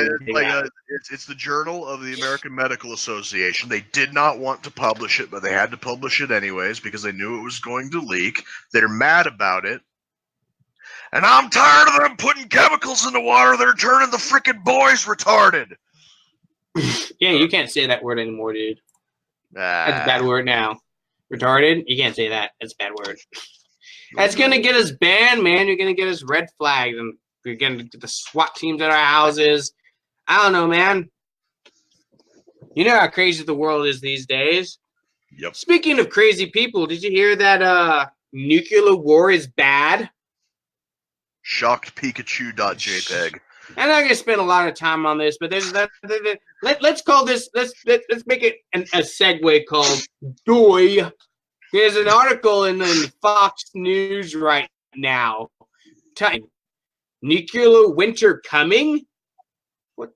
B: It's the Journal of the American Medical Association. They did not want to publish it, but they had to publish it anyways because they knew it was going to leak. They're mad about it. And I'm tired of them putting chemicals in the water that are turning the freaking boys retarded.
A: Yeah, you can't say that word anymore, dude. That's a bad word now. Retarded? You can't say that. That's a bad word. That's going to get us banned, man. You're going to get us red flagged, and you're going to get the SWAT teams at our houses. I don't know, man. You know how crazy the world is these days.
B: Yep.
A: Speaking of crazy people, did you hear that nuclear war is bad?
B: Shocked Pikachu.jpg.
A: I'm not gonna spend a lot of time on this, but let's call this let's make it a segue called "Doy." There's an article in Fox News right now. Nuclear winter coming? What?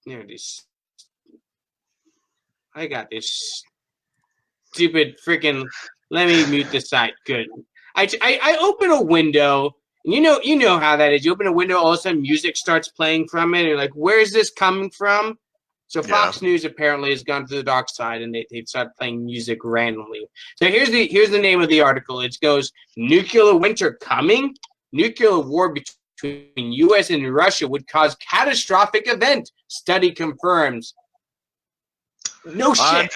A: There it is. I got this stupid freaking. Let me mute the site. Good. I open a window. You know how that is. You open a window, all of a sudden music starts playing from it. And you're like, where is this coming from? So Fox News apparently has gone to the dark side, and they've started playing music randomly. So here's the name of the article. It goes, "Nuclear winter coming? Nuclear war between U.S. and Russia would cause catastrophic event. Study confirms." No shit.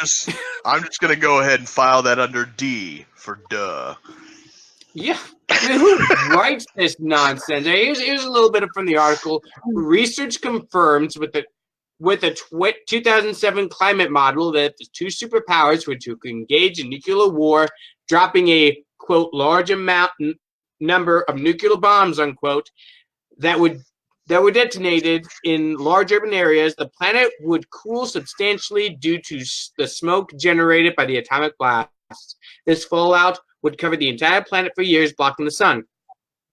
B: I'm just gonna go ahead and file that under D for duh.
A: Yeah. I mean, who writes this nonsense? Here's a little bit from the article. Research confirms with the 2007 climate model that the two superpowers were to engage in nuclear war, dropping a, quote, large number of nuclear bombs, unquote, that were detonated in large urban areas. The planet would cool substantially due to the smoke generated by the atomic blasts. This fallout would cover the entire planet for years, blocking the sun.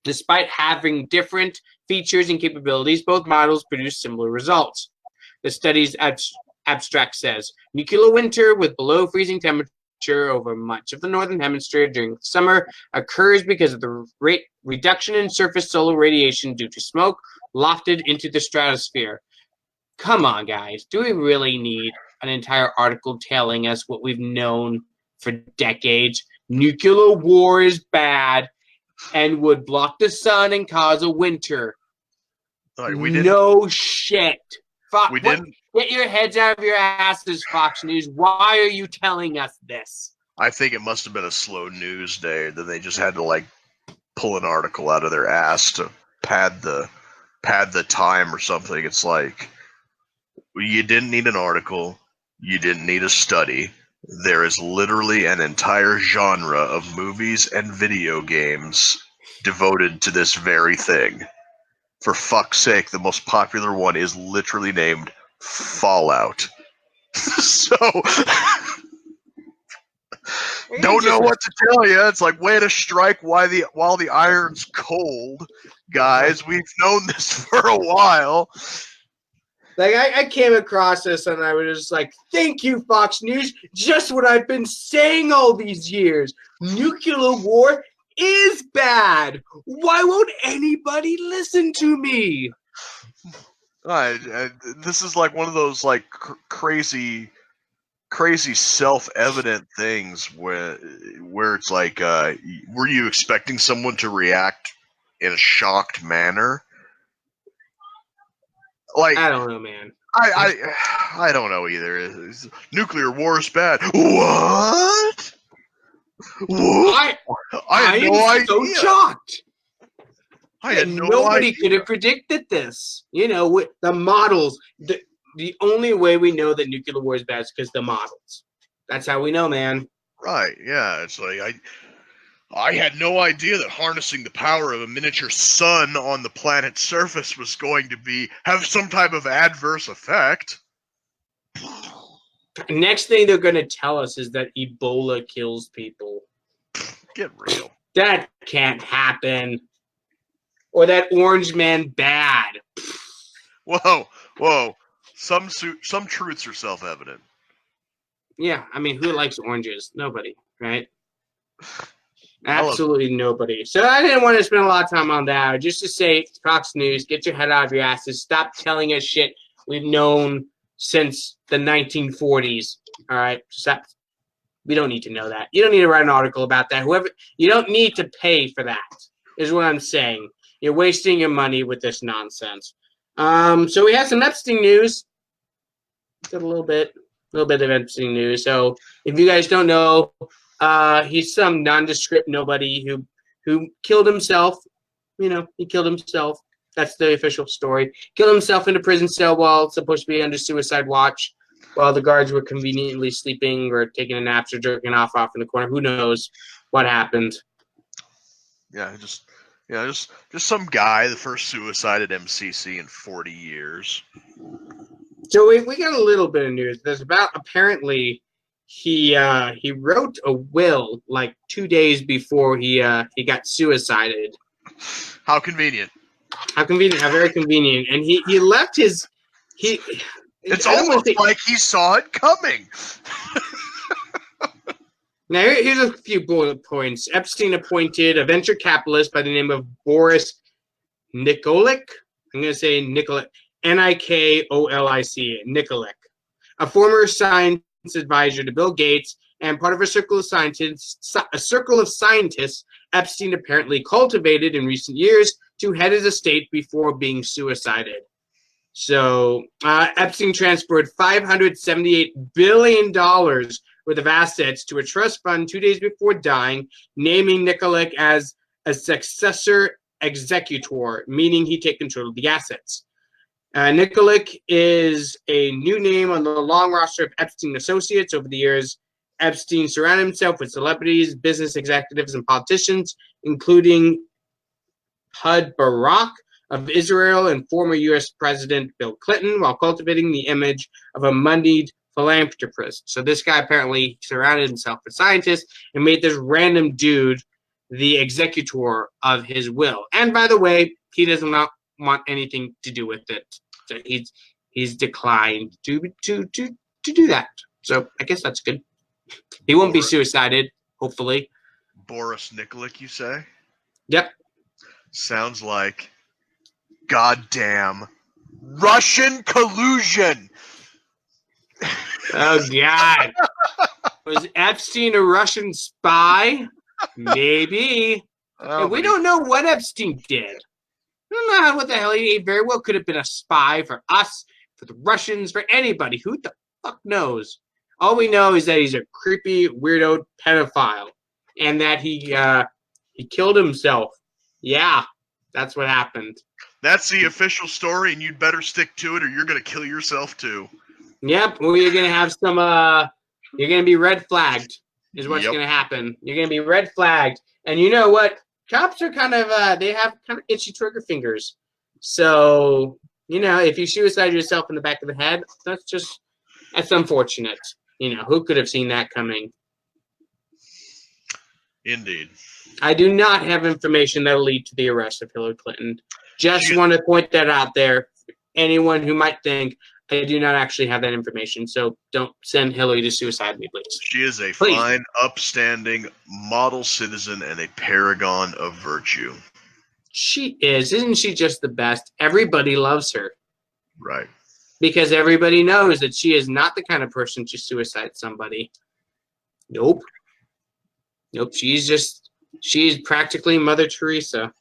A: Despite having different features and capabilities, both models produce similar results. The study's abstract says, nuclear winter with below freezing temperature over much of the northern hemisphere during summer occurs because of the reduction in surface solar radiation due to smoke lofted into the stratosphere. Come on, guys. Do we really need an entire article telling us what we've known for decades? Nuclear war is bad and would block the sun and cause a winter.
B: Right,
A: no shit.
B: We didn't.
A: Get your heads out of your asses, Fox News. Why are you telling us this?
B: I think it must have been a slow news day. Then they just had to like pull an article out of their ass to pad the time or something. It's like you didn't need an article. You didn't need a study. There is literally an entire genre of movies and video games devoted to this very thing. For fuck's sake, the most popular one is literally named Fallout. So, don't know what to tell you. It's like, way to strike while the iron's cold, guys. We've known this for a while.
A: Like, I came across this and I was just like, thank you, Fox News. Just what I've been saying all these years. Nuclear war is bad. Why won't anybody listen to me?
B: This is like one of those like crazy self-evident things where it's like, were you expecting someone to react in a shocked manner? Like,
A: I don't know, man.
B: I don't know either. Nuclear war is bad. What?
A: I am so shocked.
B: I had no
A: Nobody
B: idea.
A: could have predicted this. You know, with the models, the only way we know that nuclear war is bad is because the models. That's how we know, man.
B: Right? Yeah. It's like I had no idea that harnessing the power of a miniature sun on the planet's surface was going to have some type of adverse effect.
A: Next thing they're going to tell us is that Ebola kills people.
B: Get real.
A: That can't happen. Or that orange man bad.
B: Whoa. Some truths are self-evident.
A: Yeah, I mean, who likes oranges? Nobody, right? Absolutely nobody. So I didn't want to spend a lot of time on that. Just to say, Fox News, get your head out of your asses. Stop telling us shit we've known since the 1940s. All right? Stop. We don't need to know that. You don't need to write an article about that. You don't need to pay for that, is what I'm saying. You're wasting your money with this nonsense. So we have some Epstein news. Got a little bit of Epstein news. So if you guys don't know, he's some nondescript nobody who killed himself. You know, he killed himself. That's the official story. Killed himself in a prison cell while supposed to be under suicide watch, while the guards were conveniently sleeping or taking a nap or jerking off in the corner. Who knows what happened?
B: Just some guy, the first suicide at MCC in 40 years.
A: So we got a little bit of news. There's about apparently he wrote a will like 2 days before he got suicided.
B: How convenient.
A: How convenient. How very convenient. And he left his
B: It's almost like he saw it coming.
A: Now, here's a few bullet points. Epstein appointed a venture capitalist by the name of Boris Nikolic. I'm going to say Nikolic. Nikolic. Nikolic. A former science advisor to Bill Gates and part of a circle of scientists Epstein apparently cultivated in recent years to head his estate before being suicided. So Epstein transferred $578 billion worth of assets to a trust fund 2 days before dying, naming Nikolic as a successor executor, meaning he take control of the assets. Nikolic is a new name on the long roster of Epstein associates. Over the years, Epstein surrounded himself with celebrities, business executives, and politicians, including Ehud Barak of Israel and former U.S. President Bill Clinton, while cultivating the image of a moneyed philanthropist. So this guy apparently surrounded himself with scientists and made this random dude the executor of his will. And by the way, he does not want anything to do with it. So he's declined to do that. So I guess that's good. He won't be suicided, hopefully.
B: Boris Nikolic, you say?
A: Yep.
B: Sounds like goddamn Russian collusion.
A: Oh, God. Was Epstein a Russian spy? Maybe.
B: Oh,
A: We don't know what Epstein did. We don't know what the hell he very well could have been a spy for us, for the Russians, for anybody. Who the fuck knows? All we know is that he's a creepy, weirdo pedophile, and that he killed himself. Yeah, that's what happened.
B: That's the official story, and you'd better stick to it, or you're gonna kill yourself too.
A: Yep, well, you're gonna have some. You're gonna be red flagged. Is what's gonna happen. You're gonna be red flagged, and you know what? Cops are kind of. They have kind of itchy trigger fingers. So you know, if you suicide yourself in the back of the head, that's unfortunate. You know, who could have seen that coming?
B: Indeed.
A: I do not have information that will lead to the arrest of Hillary Clinton. Just want to point that out there. Anyone who might think I do not actually have that information, so don't send Hillary to suicide me, please.
B: She is a fine, upstanding, model citizen and a paragon of virtue.
A: She is. Isn't she just the best? Everybody loves her.
B: Right.
A: Because everybody knows that she is not the kind of person to suicide somebody. Nope. She's practically Mother Teresa.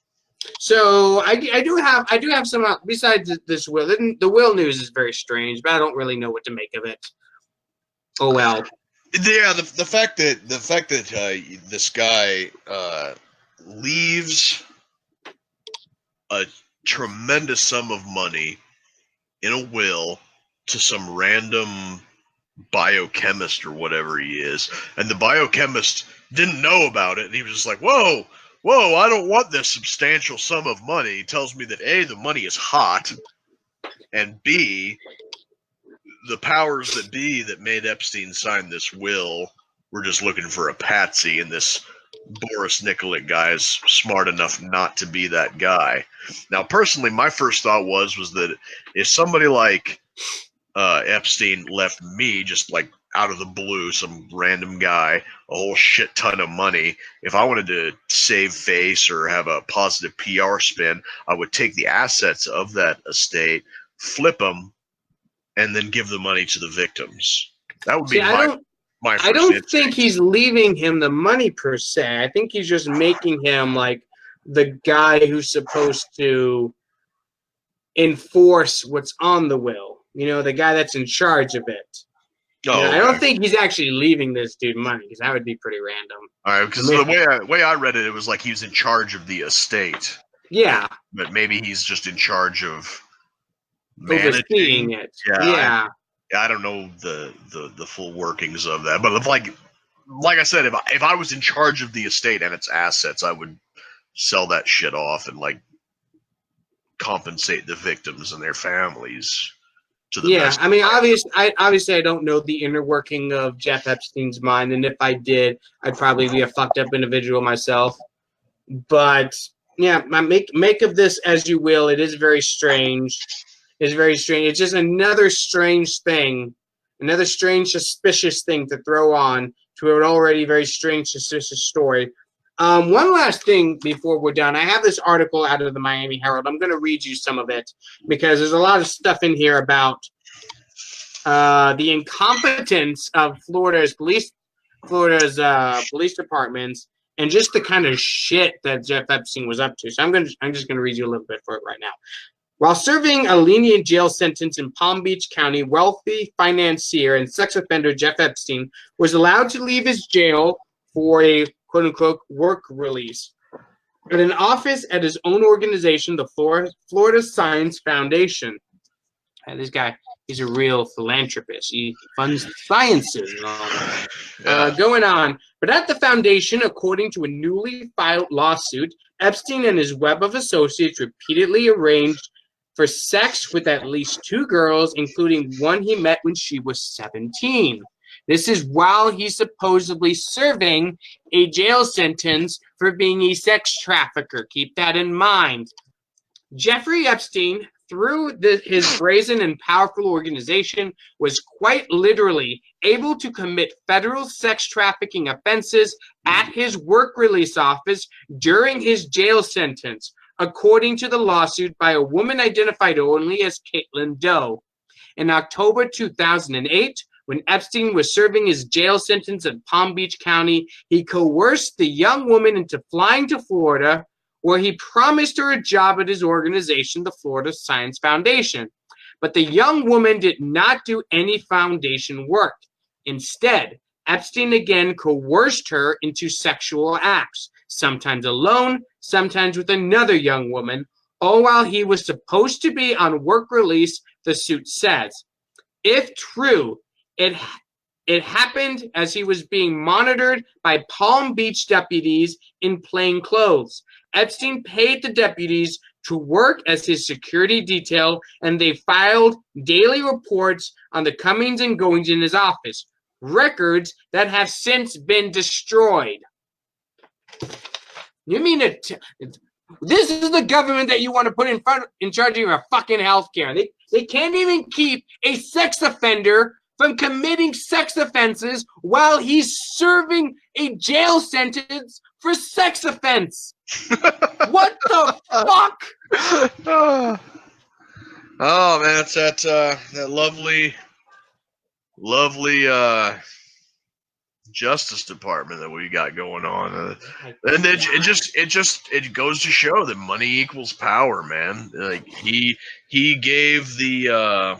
A: So I do have some besides this will. The will news is very strange, but I don't really know what to make of it. Oh well.
B: Yeah, the fact that this guy leaves a tremendous sum of money in a will to some random biochemist or whatever he is, and the biochemist didn't know about it, and he was just like, whoa, I don't want this substantial sum of money. He tells me that A, the money is hot, and B, the powers that be that made Epstein sign this will were just looking for a patsy, and this Boris Nikolic guy is smart enough not to be that guy. Now, personally, my first thought was that if somebody like Epstein left me just like out of the blue, some random guy, a whole shit ton of money, if I wanted to save face or have a positive PR spin, I would take the assets of that estate, flip them, and then give the money to the victims. That would be my first
A: I don't
B: instinct.
A: think he's leaving him the money per se. I think he's just making him like the guy who's supposed to enforce what's on the will. You know, the guy that's in charge of it.
B: Oh,
A: You know,
B: okay.
A: I don't think he's actually leaving this dude money, because that would be pretty random.
B: All right, because the way I read it, it was like he was in charge of the estate.
A: Yeah.
B: But maybe he's just in charge of
A: Overseeing
B: managing
A: it.
B: Yeah. I don't know the full workings of that. But like I said, if I was in charge of the estate and its assets, I would sell that shit off and like compensate the victims and their families.
A: I mean, obviously, I don't know the inner working of Jeff Epstein's mind, and if I did, I'd probably be a fucked up individual myself. But yeah, make of this as you will. It is very strange. It's very strange. It's just another strange thing, another strange, suspicious thing to throw on to an already very strange, suspicious story. One last thing before we're done. I have this article out of the Miami Herald. I'm going to read you some of it because there's a lot of stuff in here about the incompetence of Florida's police departments and just the kind of shit that Jeff Epstein was up to. So I'm just going to read you a little bit for it right now. While serving a lenient jail sentence in Palm Beach County, wealthy financier and sex offender Jeff Epstein was allowed to leave his jail for a quote-unquote work release at an office at his own organization, the Florida Science Foundation. And this guy, he's a real philanthropist. He funds sciences and all that. Going on. But at the foundation, according to a newly filed lawsuit, Epstein and his web of associates repeatedly arranged for sex with at least 2 girls, including one he met when she was 17. This is while he's supposedly serving a jail sentence for being a sex trafficker. Keep that in mind. Jeffrey Epstein, through his brazen and powerful organization, was quite literally able to commit federal sex trafficking offenses at his work release office during his jail sentence, according to the lawsuit by a woman identified only as Caitlin Doe. In October 2008, when Epstein was serving his jail sentence in Palm Beach County, he coerced the young woman into flying to Florida, where he promised her a job at his organization, the Florida Science Foundation. But the young woman did not do any foundation work. Instead, Epstein again coerced her into sexual acts, sometimes alone, sometimes with another young woman, all while he was supposed to be on work release, the suit says. If true, it happened as he was being monitored by Palm Beach deputies in plain clothes. Epstein paid the deputies to work as his security detail, and they filed daily reports on the comings and goings in his office, records that have since been destroyed. You mean this is the government that you want to put in charge of your fucking healthcare? They can't even keep a sex offender from committing sex offenses while he's serving a jail sentence for sex offense. What the fuck?
B: Oh man, it's that lovely Justice Department that we got going on, and it goes to show that money equals power, man. Like he gave the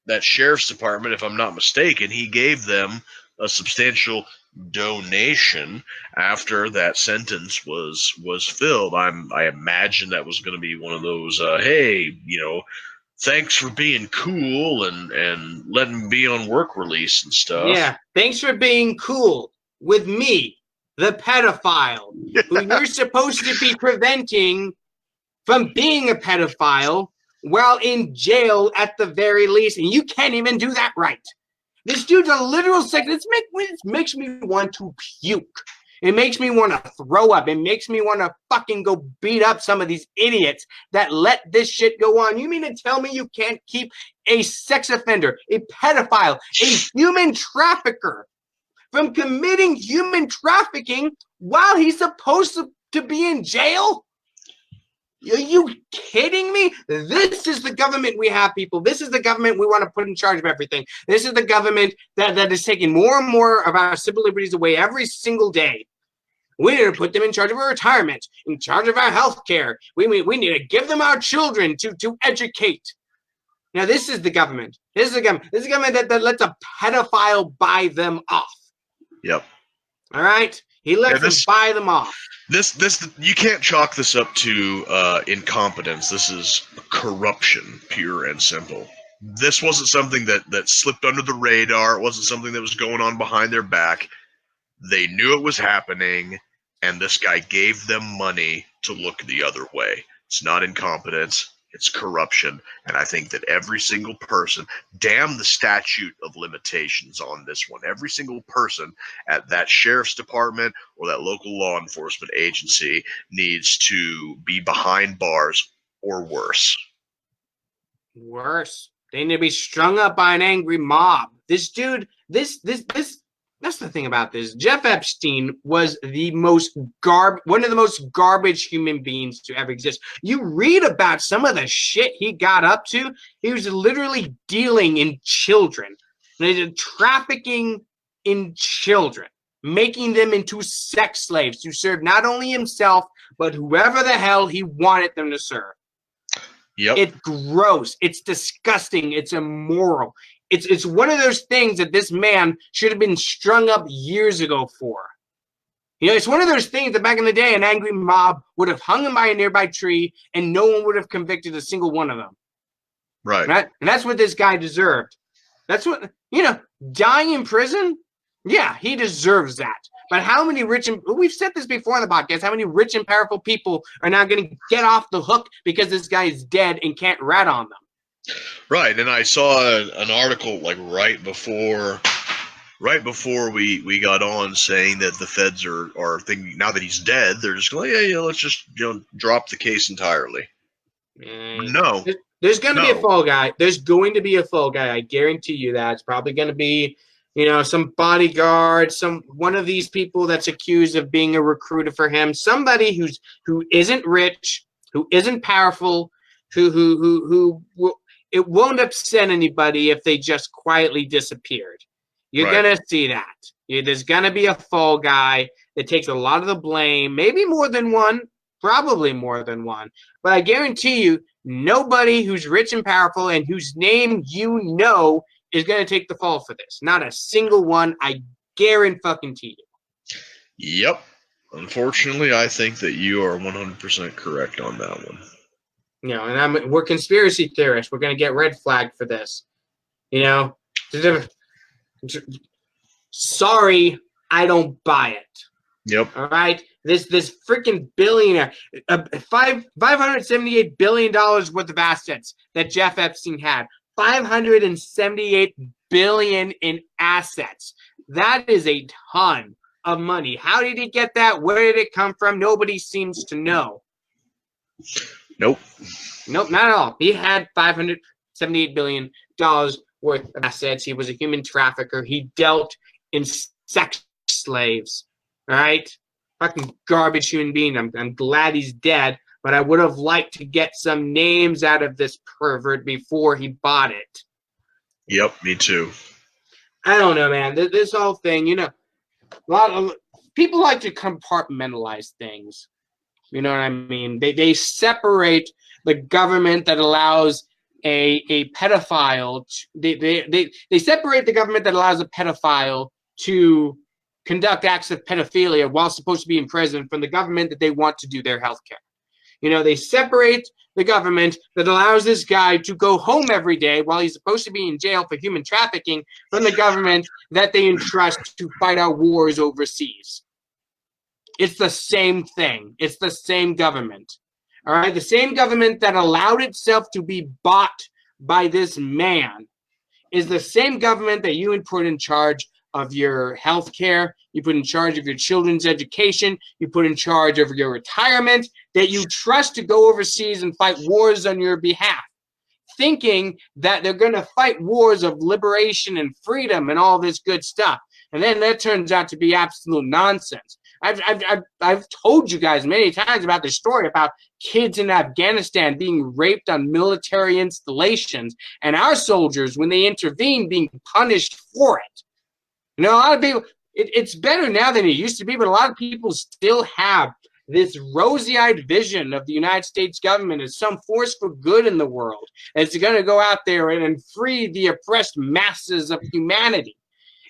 B: that sheriff's department, if I'm not mistaken, he gave them a substantial donation after that sentence was filled. I imagine that was going to be one of those, hey, thanks for being cool and letting me be on work release and stuff.
A: Yeah, thanks for being cool with me, the pedophile, who you're supposed to be preventing from being a pedophile while in jail at the very least, and you can't even do that right. This dude's a literal sex. It makes me want to puke. It makes me want to throw up. It makes me want to fucking go beat up some of these idiots that let this shit go on. You mean to tell me you can't keep a sex offender, a pedophile, a human trafficker from committing human trafficking while he's supposed to be in jail? Are you kidding me? This is the government we have, people. This is the government we want to put in charge of everything. This is the government that is taking more and more of our civil liberties away every single day. We need to put them in charge of our retirement, in charge of our health care. We need to give them our children to educate. Now, this is the government. This is the government. This is the government that lets a pedophile buy them off.
B: Yep.
A: All right? He lets them buy them off.
B: This you can't chalk this up to incompetence. This is corruption, pure and simple. This wasn't something that slipped under the radar. It wasn't something that was going on behind their back. They knew it was happening, and this guy gave them money to look the other way. It's not incompetence. It's corruption. And I think that every single person, damn the statute of limitations on this one, every single person at that sheriff's department or that local law enforcement agency needs to be behind bars or worse.
A: Worse. They need to be strung up by an angry mob. This dude, that's the thing about this. Jeff Epstein was one of the most garbage human beings to ever exist. You read about some of the shit he got up to. He was literally dealing in children, trafficking in children, making them into sex slaves to serve not only himself, but whoever the hell he wanted them to serve.
B: Yep.
A: It's gross. It's disgusting. It's immoral. It's one of those things that this man should have been strung up years ago for. You know, it's one of those things that back in the day, an angry mob would have hung him by a nearby tree and no one would have convicted a single one of them.
B: Right.
A: And that's what this guy deserved. That's what, dying in prison? Yeah, he deserves that. But how many we've said this before on the podcast, how many rich and powerful people are now going to get off the hook because this guy is dead and can't rat on them?
B: Right, and I saw an article like right before we got on saying that the feds are thinking now that he's dead, they're just going, yeah, let's just drop the case entirely. No,
A: there's going to be a fall guy. There's going to be a fall guy. I guarantee you that. It's probably going to be some bodyguard, one of these people that's accused of being a recruiter for him, somebody who isn't rich, who isn't powerful, who it won't upset anybody if they just quietly disappeared. You're going to see that. There's going to be a fall guy that takes a lot of the blame, maybe more than one, probably more than one. But I guarantee you, nobody who's rich and powerful and whose name is going to take the fall for this. Not a single one. I guarantee you.
B: Yep. Unfortunately, I think that you are 100% correct on that one.
A: And we're conspiracy theorists. We're going to get red flagged for this. Sorry, I don't buy it.
B: Yep.
A: All right. This freaking billionaire, $578 billion worth of assets that Jeff Epstein had. $578 billion in assets. That is a ton of money. How did he get that? Where did it come from? Nobody seems to know.
B: Nope,
A: not at all. He had $578 billion worth of assets. He was a human trafficker. He dealt in sex slaves. All right? Fucking garbage human being. I'm glad he's dead, but I would have liked to get some names out of this pervert before he bought it.
B: Yep, me too.
A: I don't know, man. This whole thing, a lot of people like to compartmentalize things. You know what I mean? They separate the government that allows a pedophile. They separate the government that allows a pedophile to conduct acts of pedophilia while supposed to be in prison from the government that they want to do their health care. They separate the government that allows this guy to go home every day while he's supposed to be in jail for human trafficking from the government that they entrust to fight our wars overseas. It's the same thing. It's the same government. All right? The same government that allowed itself to be bought by this man is the same government that you would put in charge of your health care, you put in charge of your children's education, you put in charge of your retirement, that you trust to go overseas and fight wars on your behalf, thinking that they're going to fight wars of liberation and freedom and all this good stuff. And then that turns out to be absolute nonsense. I've told you guys many times about this story about kids in Afghanistan being raped on military installations and our soldiers, when they intervene, being punished for it. A lot of people, it's better now than it used to be, but a lot of people still have this rosy-eyed vision of the United States government as some force for good in the world. It's going to go out there and free the oppressed masses of humanity.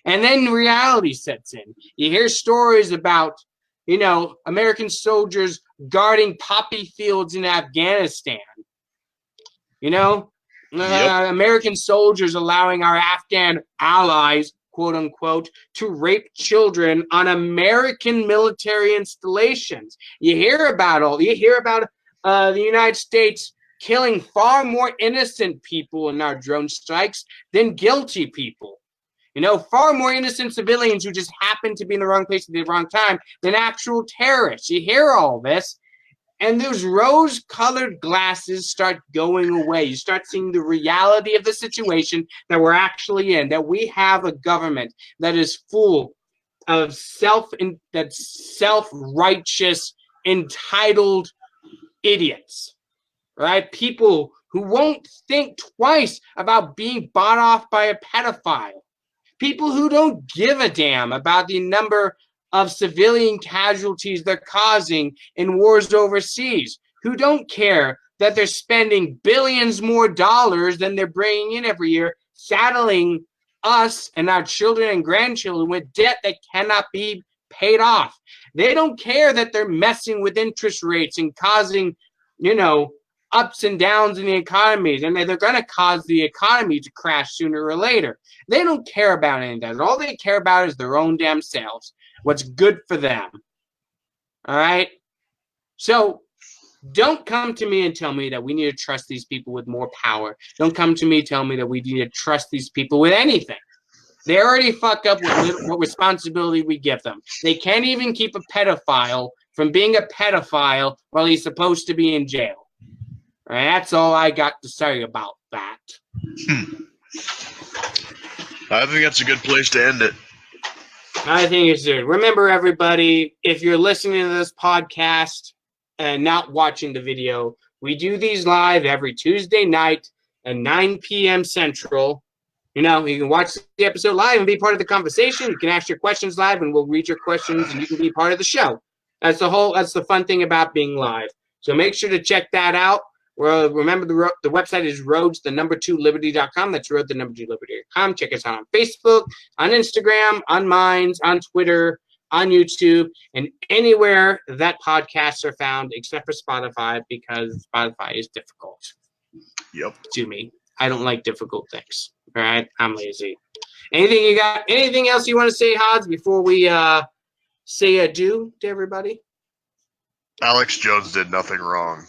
A: And then reality sets in. You hear stories about, you know, American soldiers guarding poppy fields in Afghanistan. You know, American soldiers allowing our Afghan allies, quote unquote, to rape children on American military installations. You hear about the United States killing far more innocent people in our drone strikes than guilty people. You know, far more innocent civilians who just happen to be in the wrong place at the wrong time than actual terrorists. You hear all this, and those rose-colored glasses start going away. You start seeing the reality of the situation that we're actually in, that we have a government that is full of self-righteous, entitled idiots, right? People who won't think twice about being bought off by a pedophile. People who don't give a damn about the number of civilian casualties they're causing in wars overseas, who don't care that they're spending billions more dollars than they're bringing in every year, saddling us and our children and grandchildren with debt that cannot be paid off. They don't care that they're messing with interest rates and causing, you know, ups and downs in the economies, and they're going to cause the economy to crash sooner or later. They don't care about any of that. All they care about is their own damn selves, what's good for them. All right? So don't come to me and tell me that we need to trust these people with more power. Don't come to me and tell me that we need to trust these people with anything. They already fuck up with what responsibility we give them. They can't even keep a pedophile from being a pedophile while he's supposed to be in jail. All right, that's all I got to say about that.
B: I think that's a good place to end it.
A: I think it's good. Remember, everybody, if you're listening to this podcast and not watching the video, we do these live every Tuesday night at 9 p.m. Central. You know, you can watch the episode live and be part of the conversation. You can ask your questions live, and we'll read your questions, and you can be part of the show. That's the fun thing about being live. So make sure to check that out. Well, remember, the website is roads2liberty.com. That's road2liberty.com. Check us out on Facebook, on Instagram, on Minds, on Twitter, on YouTube, and anywhere that podcasts are found, except for Spotify, because Spotify is difficult.
B: Yep.
A: To me. I don't like difficult things. All right? I'm lazy. Anything you got? Anything else you want to say, Hobbs, before we say adieu to everybody?
B: Alex Jones did nothing wrong.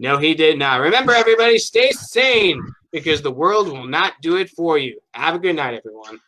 A: No, he did not. Remember, everybody, stay sane, because the world will not do it for you. Have a good night, everyone.